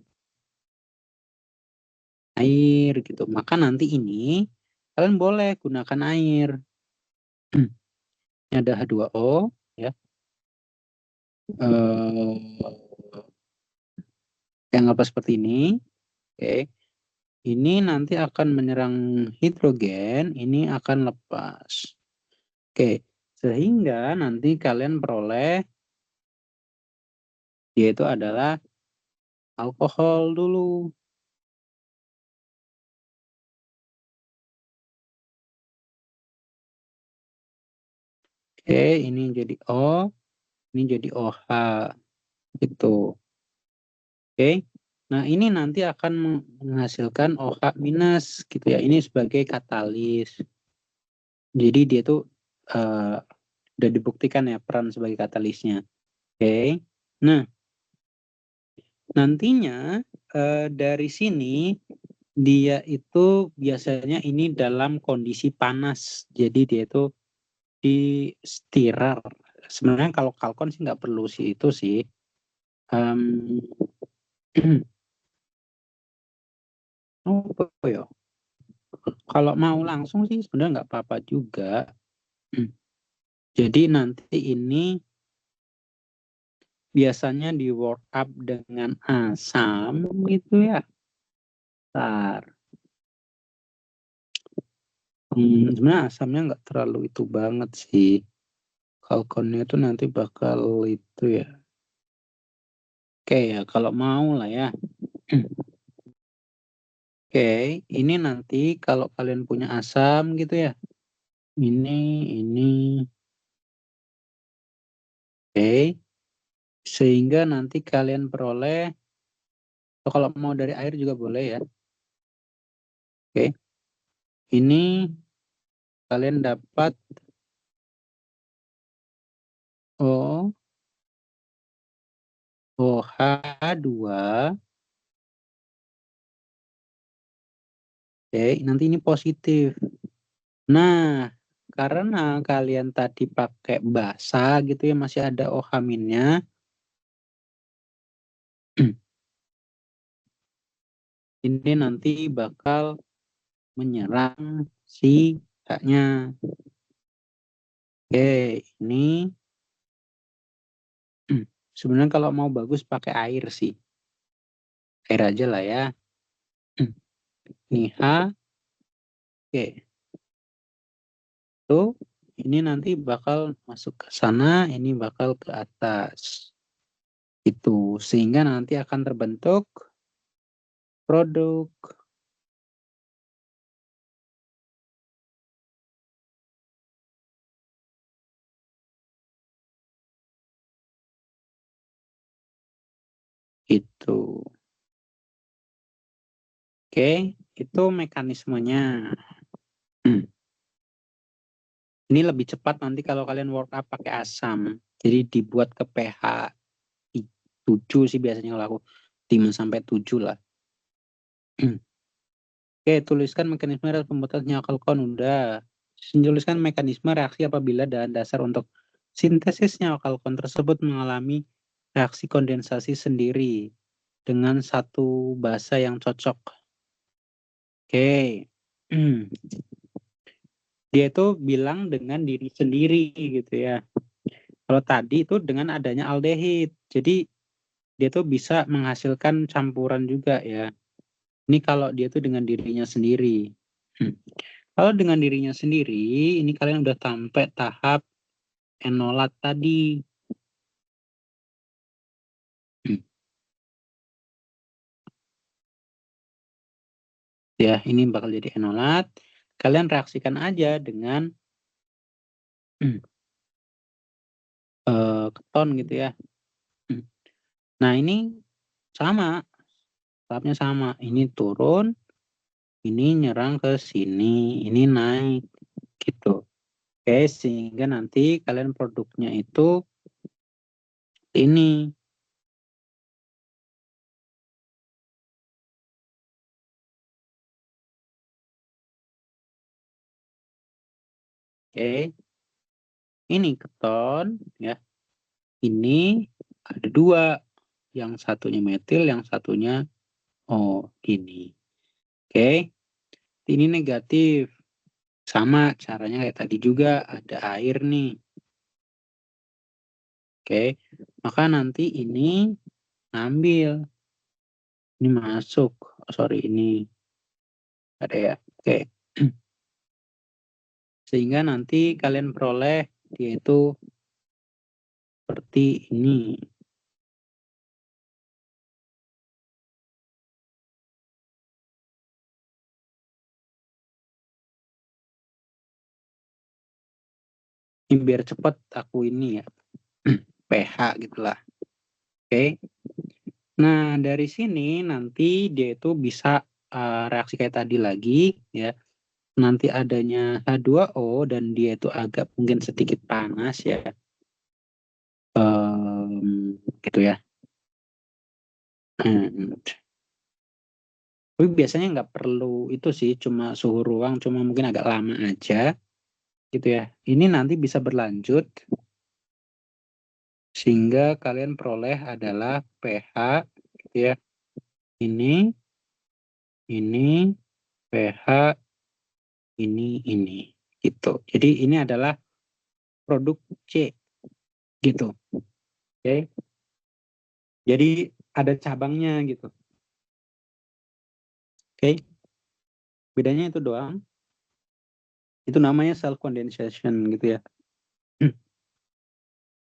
air gitu. Maka nanti ini kalian boleh gunakan air. Ini ada H2O ya. Yang apa seperti ini. Oke. Ini nanti akan menyerang hidrogen, ini akan lepas. Oke. Sehingga nanti kalian peroleh yaitu adalah alkohol dulu. Oke, ini jadi O, ini jadi OH gitu. Oke. Nah, ini nanti akan menghasilkan OH minus gitu ya. Ini sebagai katalis. Jadi dia tuh udah dibuktikan ya peran sebagai katalisnya. Oke. Nah, nantinya dari sini dia itu biasanya ini dalam kondisi panas. Jadi dia itu di stirrer. Sebenarnya kalau kalkon sih nggak perlu sih itu sih. Oh, ya. Kalau mau langsung sih sebenarnya nggak apa-apa juga. Jadi nanti ini biasanya di work up dengan asam gitu ya. Bentar. Sebenarnya asamnya nggak terlalu itu banget sih. Kalkonnya itu nanti bakal itu ya. Oke ya, kalau mau lah ya. Oke, ini nanti kalau kalian punya asam gitu ya. Ini. Oke, sehingga nanti kalian peroleh, atau kalau mau dari air juga boleh ya. Oke, ini kalian dapat O, OH2. Oke, nanti ini positif. Nah, karena kalian tadi pakai basa gitu ya, masih ada OH-nya. Ini nanti bakal menyerang si H-nya. Oke, ini sebenarnya kalau mau bagus pakai air sih. Air aja lah ya. Ini H. Oke. Tuh, ini nanti bakal masuk ke sana, ini bakal ke atas. Itu sehingga nanti akan terbentuk produk Gitu. Oke, itu mekanismenya. Ini lebih cepat nanti kalau kalian work up pakai asam. Jadi dibuat ke pH 7 sih biasanya kalau aku 5 sampai 7 lah. Oke, tuliskan mekanisme reaksi pembuatan senyawa alkohol. Udah. Tuliskan mekanisme reaksi apabila bahan dasar untuk sintesis senyawa alkohol tersebut mengalami reaksi kondensasi sendiri dengan satu bahasa yang cocok. Oke. Dia itu bilang dengan diri sendiri gitu ya. Kalau tadi itu dengan adanya aldehid. Jadi dia tuh bisa menghasilkan campuran juga ya. Ini kalau dia tuh dengan dirinya sendiri. Kalau dengan dirinya sendiri, ini kalian udah sampai tahap enolat tadi. Ya, ini bakal jadi enolat. Kalian reaksikan aja dengan keton gitu ya. Nah, ini sama. Tahapnya sama. Ini turun, ini nyerang ke sini, ini naik gitu. Oke, sehingga nanti kalian produknya itu ini. Oke, ini keton ya. Ini ada dua, yang satunya metil, yang satunya ini. Oke, ini negatif. Sama caranya kayak tadi juga, ada air nih. Oke, maka nanti ini ambil, ini masuk. Sorry, ini ada ya. Oke, sehingga nanti kalian peroleh dia itu seperti ini. Ini biar cepat aku ini ya, pH gitulah. Oke. Nah, dari sini nanti dia itu bisa reaksi kayak tadi lagi ya. Nanti adanya H2O dan dia itu agak mungkin sedikit panas ya. Gitu ya. Tapi biasanya nggak perlu itu sih, cuma suhu ruang, cuma mungkin agak lama aja gitu ya. Ini nanti bisa berlanjut sehingga kalian peroleh adalah pH gitu ya. Ini pH ini gitu. Jadi ini adalah produk C gitu. Oke. Jadi ada cabangnya gitu. Oke. Bedanya itu doang. Itu namanya self condensation gitu ya.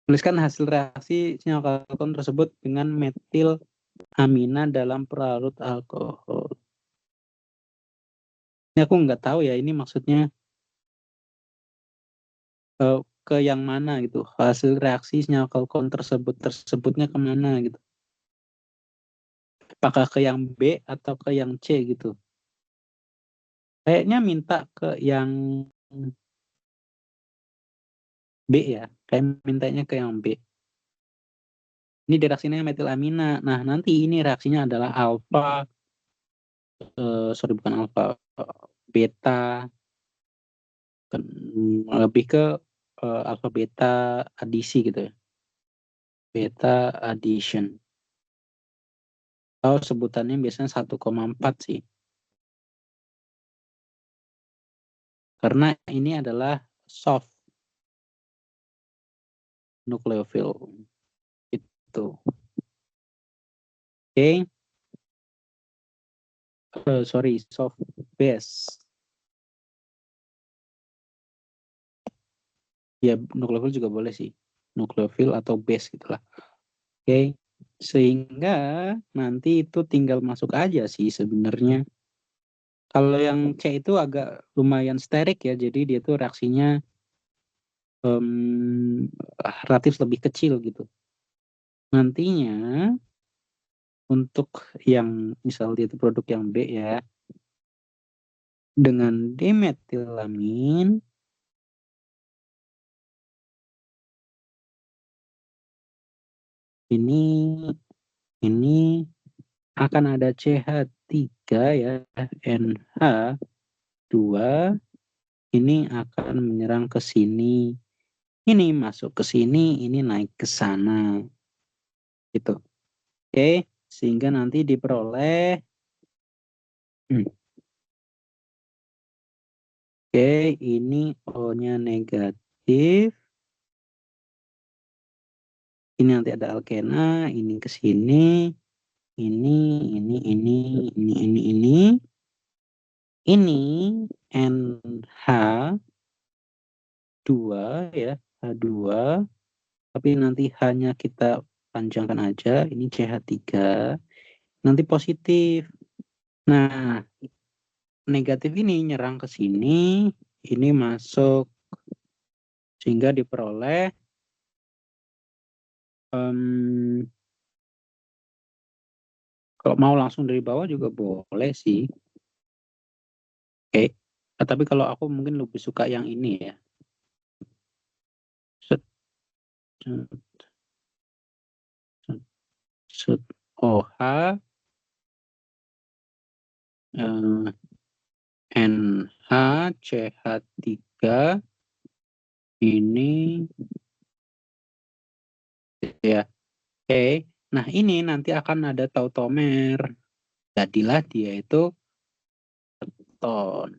Tuliskan hasil reaksi senyawa alkohol tersebut dengan metil amina dalam pelarut alkohol. Ini aku nggak tahu ya, ini maksudnya ke yang mana gitu. Hasil reaksi senyawa alkohol tersebutnya kemana gitu. Apakah ke yang B atau ke yang C gitu. Kayaknya minta ke yang B ya. Kayak mintanya ke yang B. Ini reaksinya metilamina. Nah, nanti ini reaksinya adalah alfa, sorry bukan alfa, beta, lebih ke alfa beta adisi gitu ya. Beta addition. Atau sebutannya biasanya 1,4 sih. Karena ini adalah soft nukleofil. Itu. Oke. Sorry, soft base. Ya, nukleofil juga boleh sih. Nukleofil atau base gitulah. Oke. Sehingga nanti itu tinggal masuk aja sih sebenarnya. Kalau yang C itu agak lumayan sterik ya, jadi dia tuh reaksinya relatif lebih kecil gitu. Nantinya untuk yang misal dia itu produk yang B ya, dengan dimetilamin ini akan ada CH3 ya, NH2 ini akan menyerang ke sini. Ini masuk ke sini, ini naik ke sana. Gitu. Oke, sehingga nanti diperoleh oke, ini O-nya negatif. Ini nanti ada alkena, ini ke sini. Ini. Ini NH2 ya, H2. Tapi nanti hanya kita panjangkan aja. Ini CH3. Nanti positif. Nah, negatif ini nyerang ke sini. Ini masuk. Sehingga diperoleh kalau mau langsung dari bawah juga boleh sih. Oke. Tapi kalau aku mungkin lebih suka yang ini ya. Set, set, set, set. OH NH CH3 ini ya. Oke. Nah, ini nanti akan ada tautomer. Jadilah dia itu keton.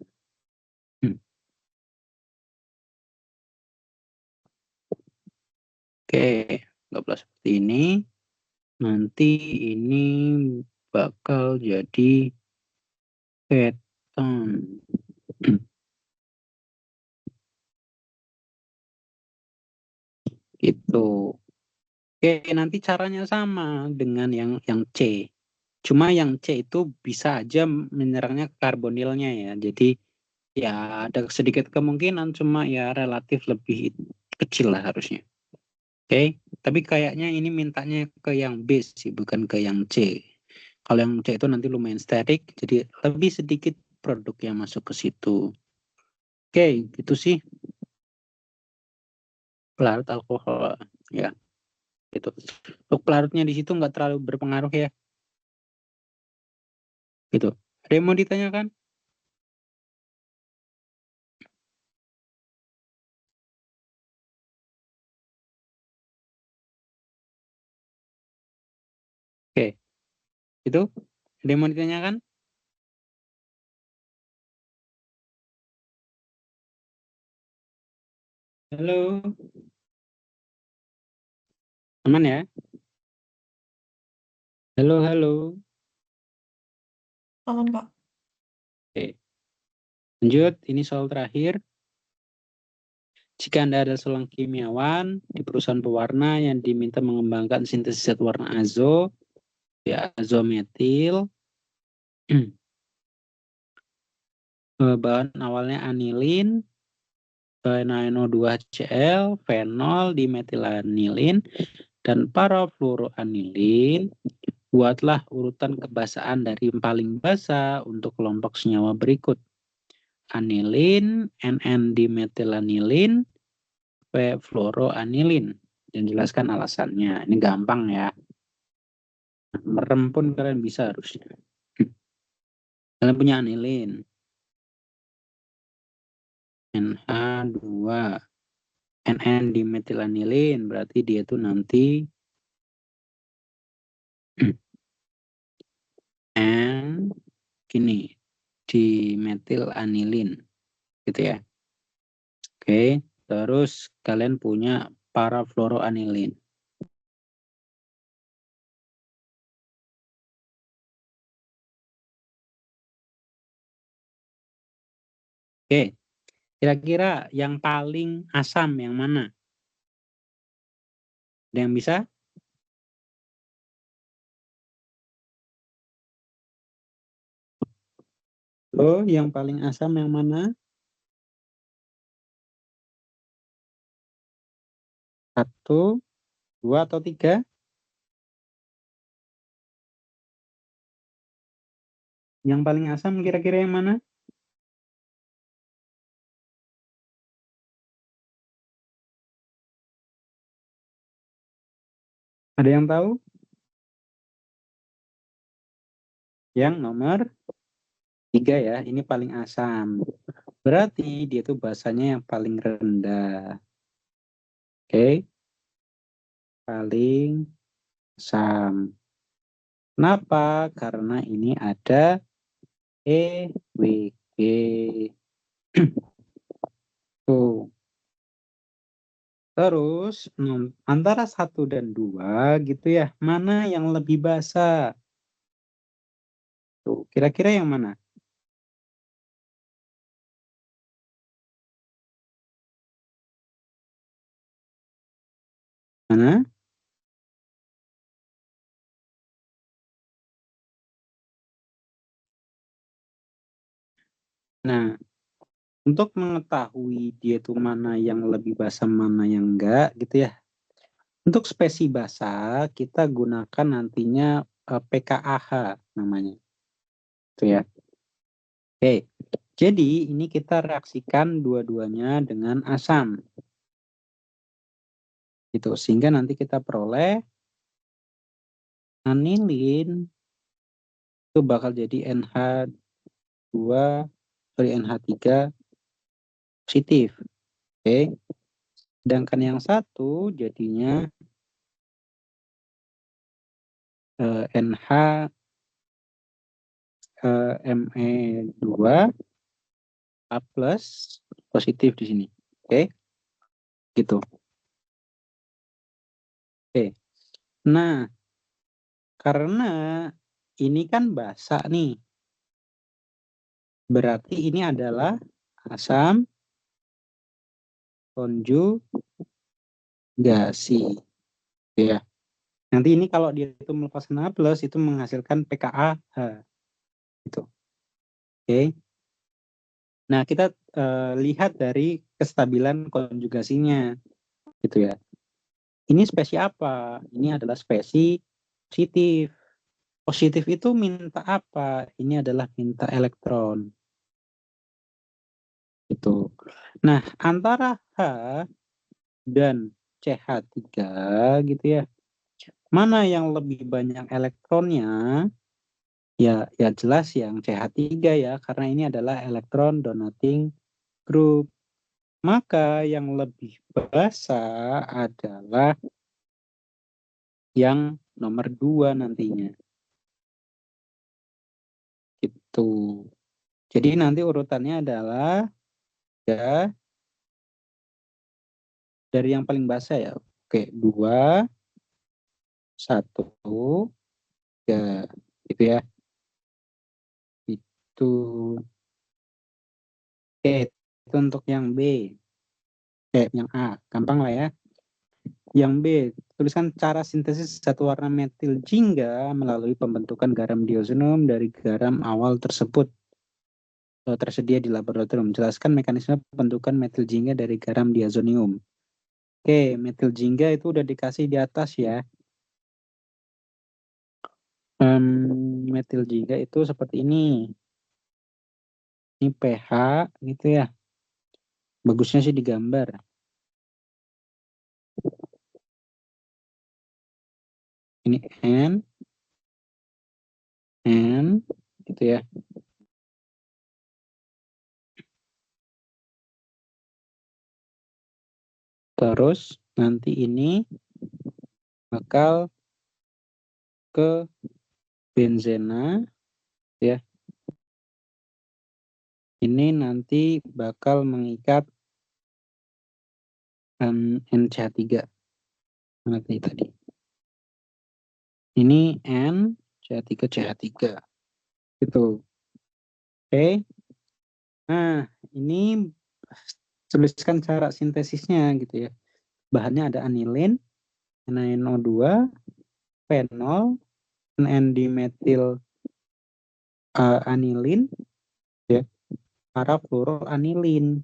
Oke, nggak seperti ini. Nanti ini bakal jadi keton. Gitu. Oke, nanti caranya sama dengan yang C. Cuma yang C itu bisa aja menyerangnya ke karbonilnya ya. Jadi ya ada sedikit kemungkinan, cuma ya relatif lebih kecil lah harusnya. Oke, tapi kayaknya ini mintanya ke yang B sih, bukan ke yang C. Kalau yang C itu nanti lumayan statik, jadi lebih sedikit produk yang masuk ke situ. Oke, gitu sih pelarut alkohol ya. Gitu. Untuk pelarutnya di situ nggak terlalu berpengaruh ya. Gitu. Ada yang mau ditanyakan? Oke, itu. Ada yang mau ditanyakan? Halo, aman ya? Halo, halo. Aman, Kak. Oke, lanjut. Ini soal terakhir. Jika Anda ada seorang kimiawan di perusahaan pewarna yang diminta mengembangkan sintesis zat warna azo, ya azometil, bahan awalnya anilin, NaNO2HCl, fenol, dimetilanilin, dan parafluoroanilin. Buatlah urutan kebasaan dari yang paling basa untuk kelompok senyawa berikut. Anilin, NN-dimetilanilin, fluoroanilin. Dan jelaskan alasannya. Ini gampang ya. Merem pun kalian bisa harusnya. Kalian punya anilin. NH2. NN-dimetilanilin. Berarti dia tuh nanti N gini. Dimetilanilin. Gitu ya. Oke. Terus kalian punya parafluoroanilin. Oke. Kira-kira yang paling asam yang mana? Ada yang bisa? Oh, yang paling asam yang mana? 1, 2, atau 3? Yang paling asam kira-kira yang mana? Ada yang tahu? Yang nomor 3 ya, ini paling asam. Berarti dia tuh basanya yang paling rendah. Oke, paling asam. Kenapa? Karena ini ada EWG. Tuh. Terus antara 1 dan 2 gitu ya, mana yang lebih basah? Tuh, kira-kira yang mana? Mana? Nah, untuk mengetahui dia tuh mana yang lebih basah, mana yang enggak gitu ya. Untuk spesi basah, kita gunakan nantinya PKAH namanya. Itu ya. Oke. Jadi ini kita reaksikan dua-duanya dengan asam. Gitu. Sehingga nanti kita peroleh anilin itu bakal jadi NH2, sorry NH3 positif. Oke. Sedangkan yang satu jadinya NH Me2 A plus positif di sini. Oke. Gitu. Oke. Nah, karena ini kan basa nih. Berarti ini adalah asam konjugasi. Ya. Nanti ini kalau dia itu melepaskan A plus itu menghasilkan PKAH. Gitu. Oke. Nah, kita lihat dari kestabilan konjugasinya. Gitu ya. Ini spesi apa? Ini adalah spesi positif. Positif itu minta apa? Ini adalah minta elektron. Gitu. Nah, antara H dan CH3 gitu ya. Mana yang lebih banyak elektronnya? Ya, ya jelas yang CH3 ya, karena ini adalah elektron donating group. Maka yang lebih basah adalah yang nomor 2 nantinya. Gitu. Jadi nanti urutannya adalah ya dari yang paling basah ya. Oke, 2, 1, 3. Gitu ya. Itu. Oke, itu untuk yang B. Yang A, gampang lah ya. Yang B, tuliskan cara sintesis satu warna metil jingga melalui pembentukan garam diazonium dari garam awal tersebut tersedia di laboratorium. Jelaskan mekanisme pembentukan metil jingga dari garam diazonium. Oke, metil jingga itu udah dikasih di atas ya. Metil jingga itu seperti ini. Ini pH gitu ya. Bagusnya sih digambar. Ini N gitu ya. Terus nanti ini bakal ke benzena ya. Ini nanti bakal mengikat NCH3 nanti tadi. Ini N CH3 CH3 gitu. Oke. Nah, ini tuliskan cara sintesisnya gitu ya. Bahannya ada anilin, NaNO2, fenol, N-dimetil anilin, ya, parafluoroanilin.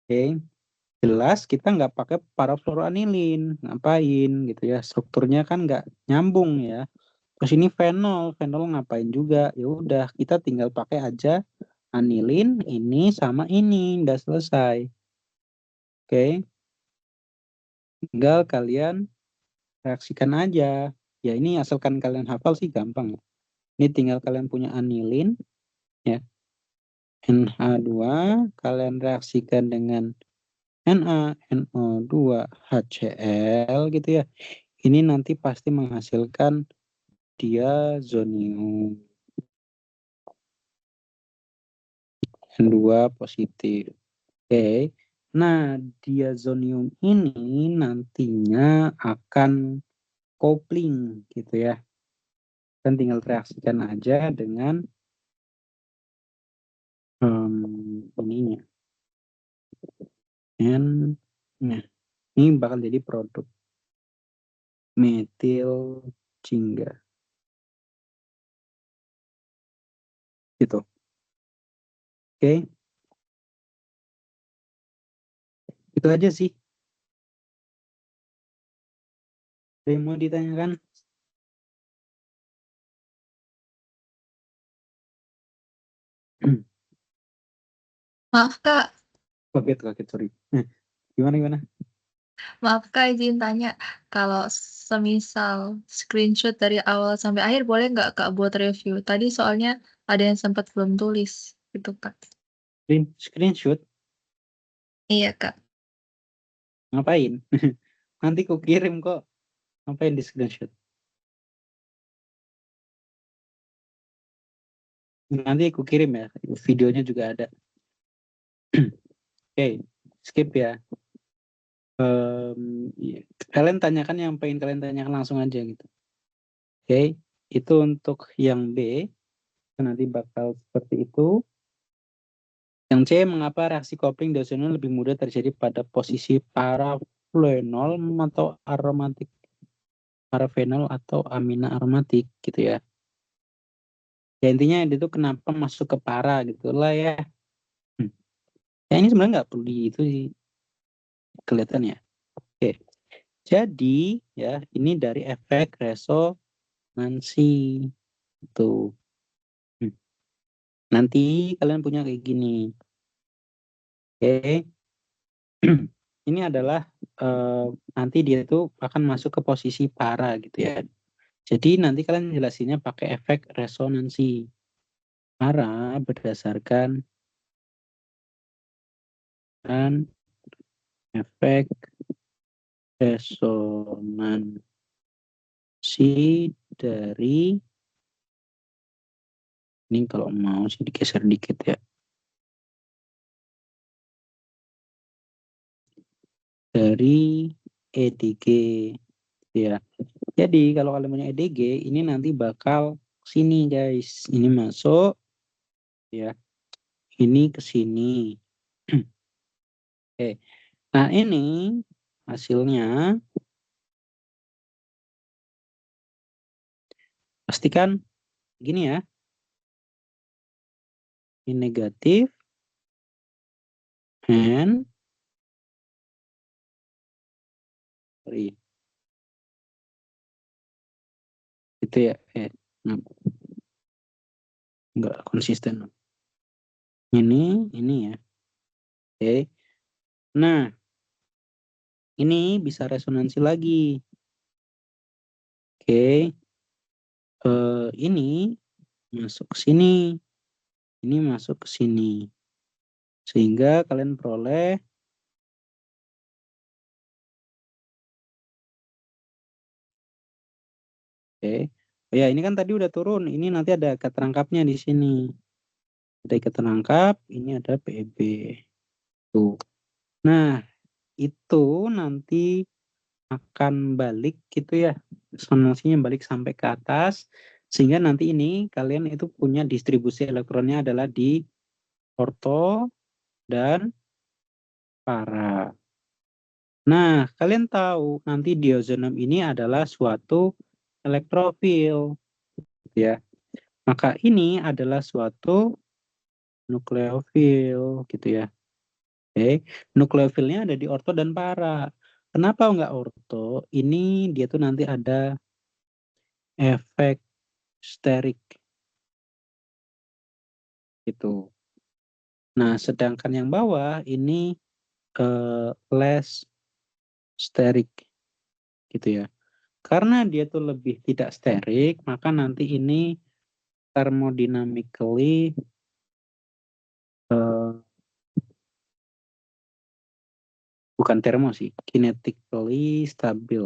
Oke, jelas kita nggak pakai parafluoroanilin, ngapain gitu ya? Strukturnya kan nggak nyambung ya. Terus ini fenol ngapain juga? Ya udah, kita tinggal pakai aja anilin ini sama ini, udah selesai. Oke, tinggal kalian reaksikan aja. Ya ini asalkan kalian hafal sih gampang. Ini tinggal kalian punya anilin, ya NH2, kalian reaksikan dengan NaNO2 HCl gitu ya. Ini nanti pasti menghasilkan diazonium N2 positif. Oke. Nah, diazonium ini nantinya akan kopling gitu ya. Dan tinggal reaksikan aja dengan ininya. Nah, ini bakal jadi produk metil jingga gitu. Oke, itu aja sih. Ada yang mau ditanyakan? Maaf Kak, Kaget, sorry. Gimana? maaf Kak izin tanya, kalau semisal screenshot dari awal sampai akhir boleh nggak Kak buat review? Tadi soalnya ada yang sempat belum tulis gitu Kak. Screenshot, Iya Kak. ngapain? Nanti ku kirim kok. Ngapain di screenshot? Nanti aku kirim ya, videonya juga ada. Oke, skip ya. Iya. Kalian tanyakan yang pengen kalian tanyakan langsung aja gitu. Oke, itu untuk yang B, nanti bakal seperti itu. Yang C, mengapa reaksi kopling diazonium lebih mudah terjadi pada posisi parafluenol atau aromatik, parafenol atau amina aromatik gitu ya. Ya intinya itu kenapa masuk ke para gitu lah ya. Ya ini sebenarnya nggak perlu di itu sih, kelihatan ya. Oke, jadi ya ini dari efek resonansi itu. Nanti kalian punya kayak gini. Oke. Ini adalah nanti dia itu akan masuk ke posisi para gitu ya. Jadi nanti kalian jelasinnya pakai efek resonansi. Para berdasarkan efek resonansi dari, ini kalau mau sih digeser dikit ya. Dari EDG ya. Jadi kalau kalian punya EDG ini nanti bakal sini guys. Ini masuk ya. Ini ke sini. Oke. Nah, ini hasilnya pastikan gini ya. Ini negatif and sorry. Itu ya. Enggak konsisten. Ini ya. Oke. Nah, ini bisa resonansi lagi. Oke. Ini masuk ke sini. Ini masuk ke sini. Sehingga kalian peroleh oke. Ya, ini kan tadi udah turun. Ini nanti ada keterangkapnya di sini. Ada keterangkap, ini ada PEB. Tuh. Nah, itu nanti akan balik gitu ya. Resonansinya balik sampai ke atas. Sehingga nanti ini kalian itu punya distribusi elektronnya adalah di orto dan para. Nah, kalian tahu nanti diazonium ini adalah suatu elektrofil ya. Maka ini adalah suatu nukleofil gitu ya. Oke, nukleofilnya ada di orto dan para. Kenapa enggak orto? Ini dia tuh nanti ada efek steric gitu. Nah, sedangkan yang bawah ini less steric gitu ya. Karena dia tuh lebih tidak sterik, maka nanti ini thermodynamically bukan termo sih, kinetically stabil.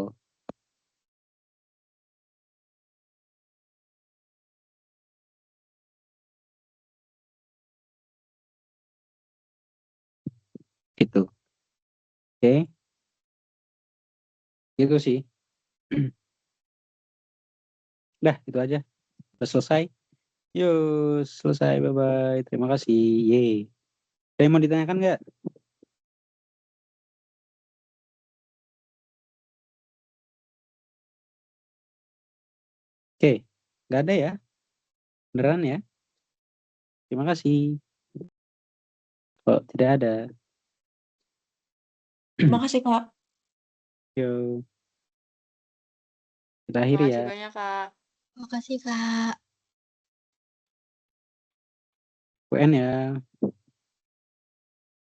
Gitu. Oke. Gitu sih. Dah, itu aja. Udah selesai. Yuk, selesai. Bye-bye. Terima kasih. Yeay. Ada yang mau ditanyakan nggak? Oke. Nggak ada ya? Beneran ya? Terima kasih. Kok tidak ada? Terima kasih, Kak. Yuk. Kita akhiri Terima kasih ya. banyak, Kak. Makasih, Kak. UN ya.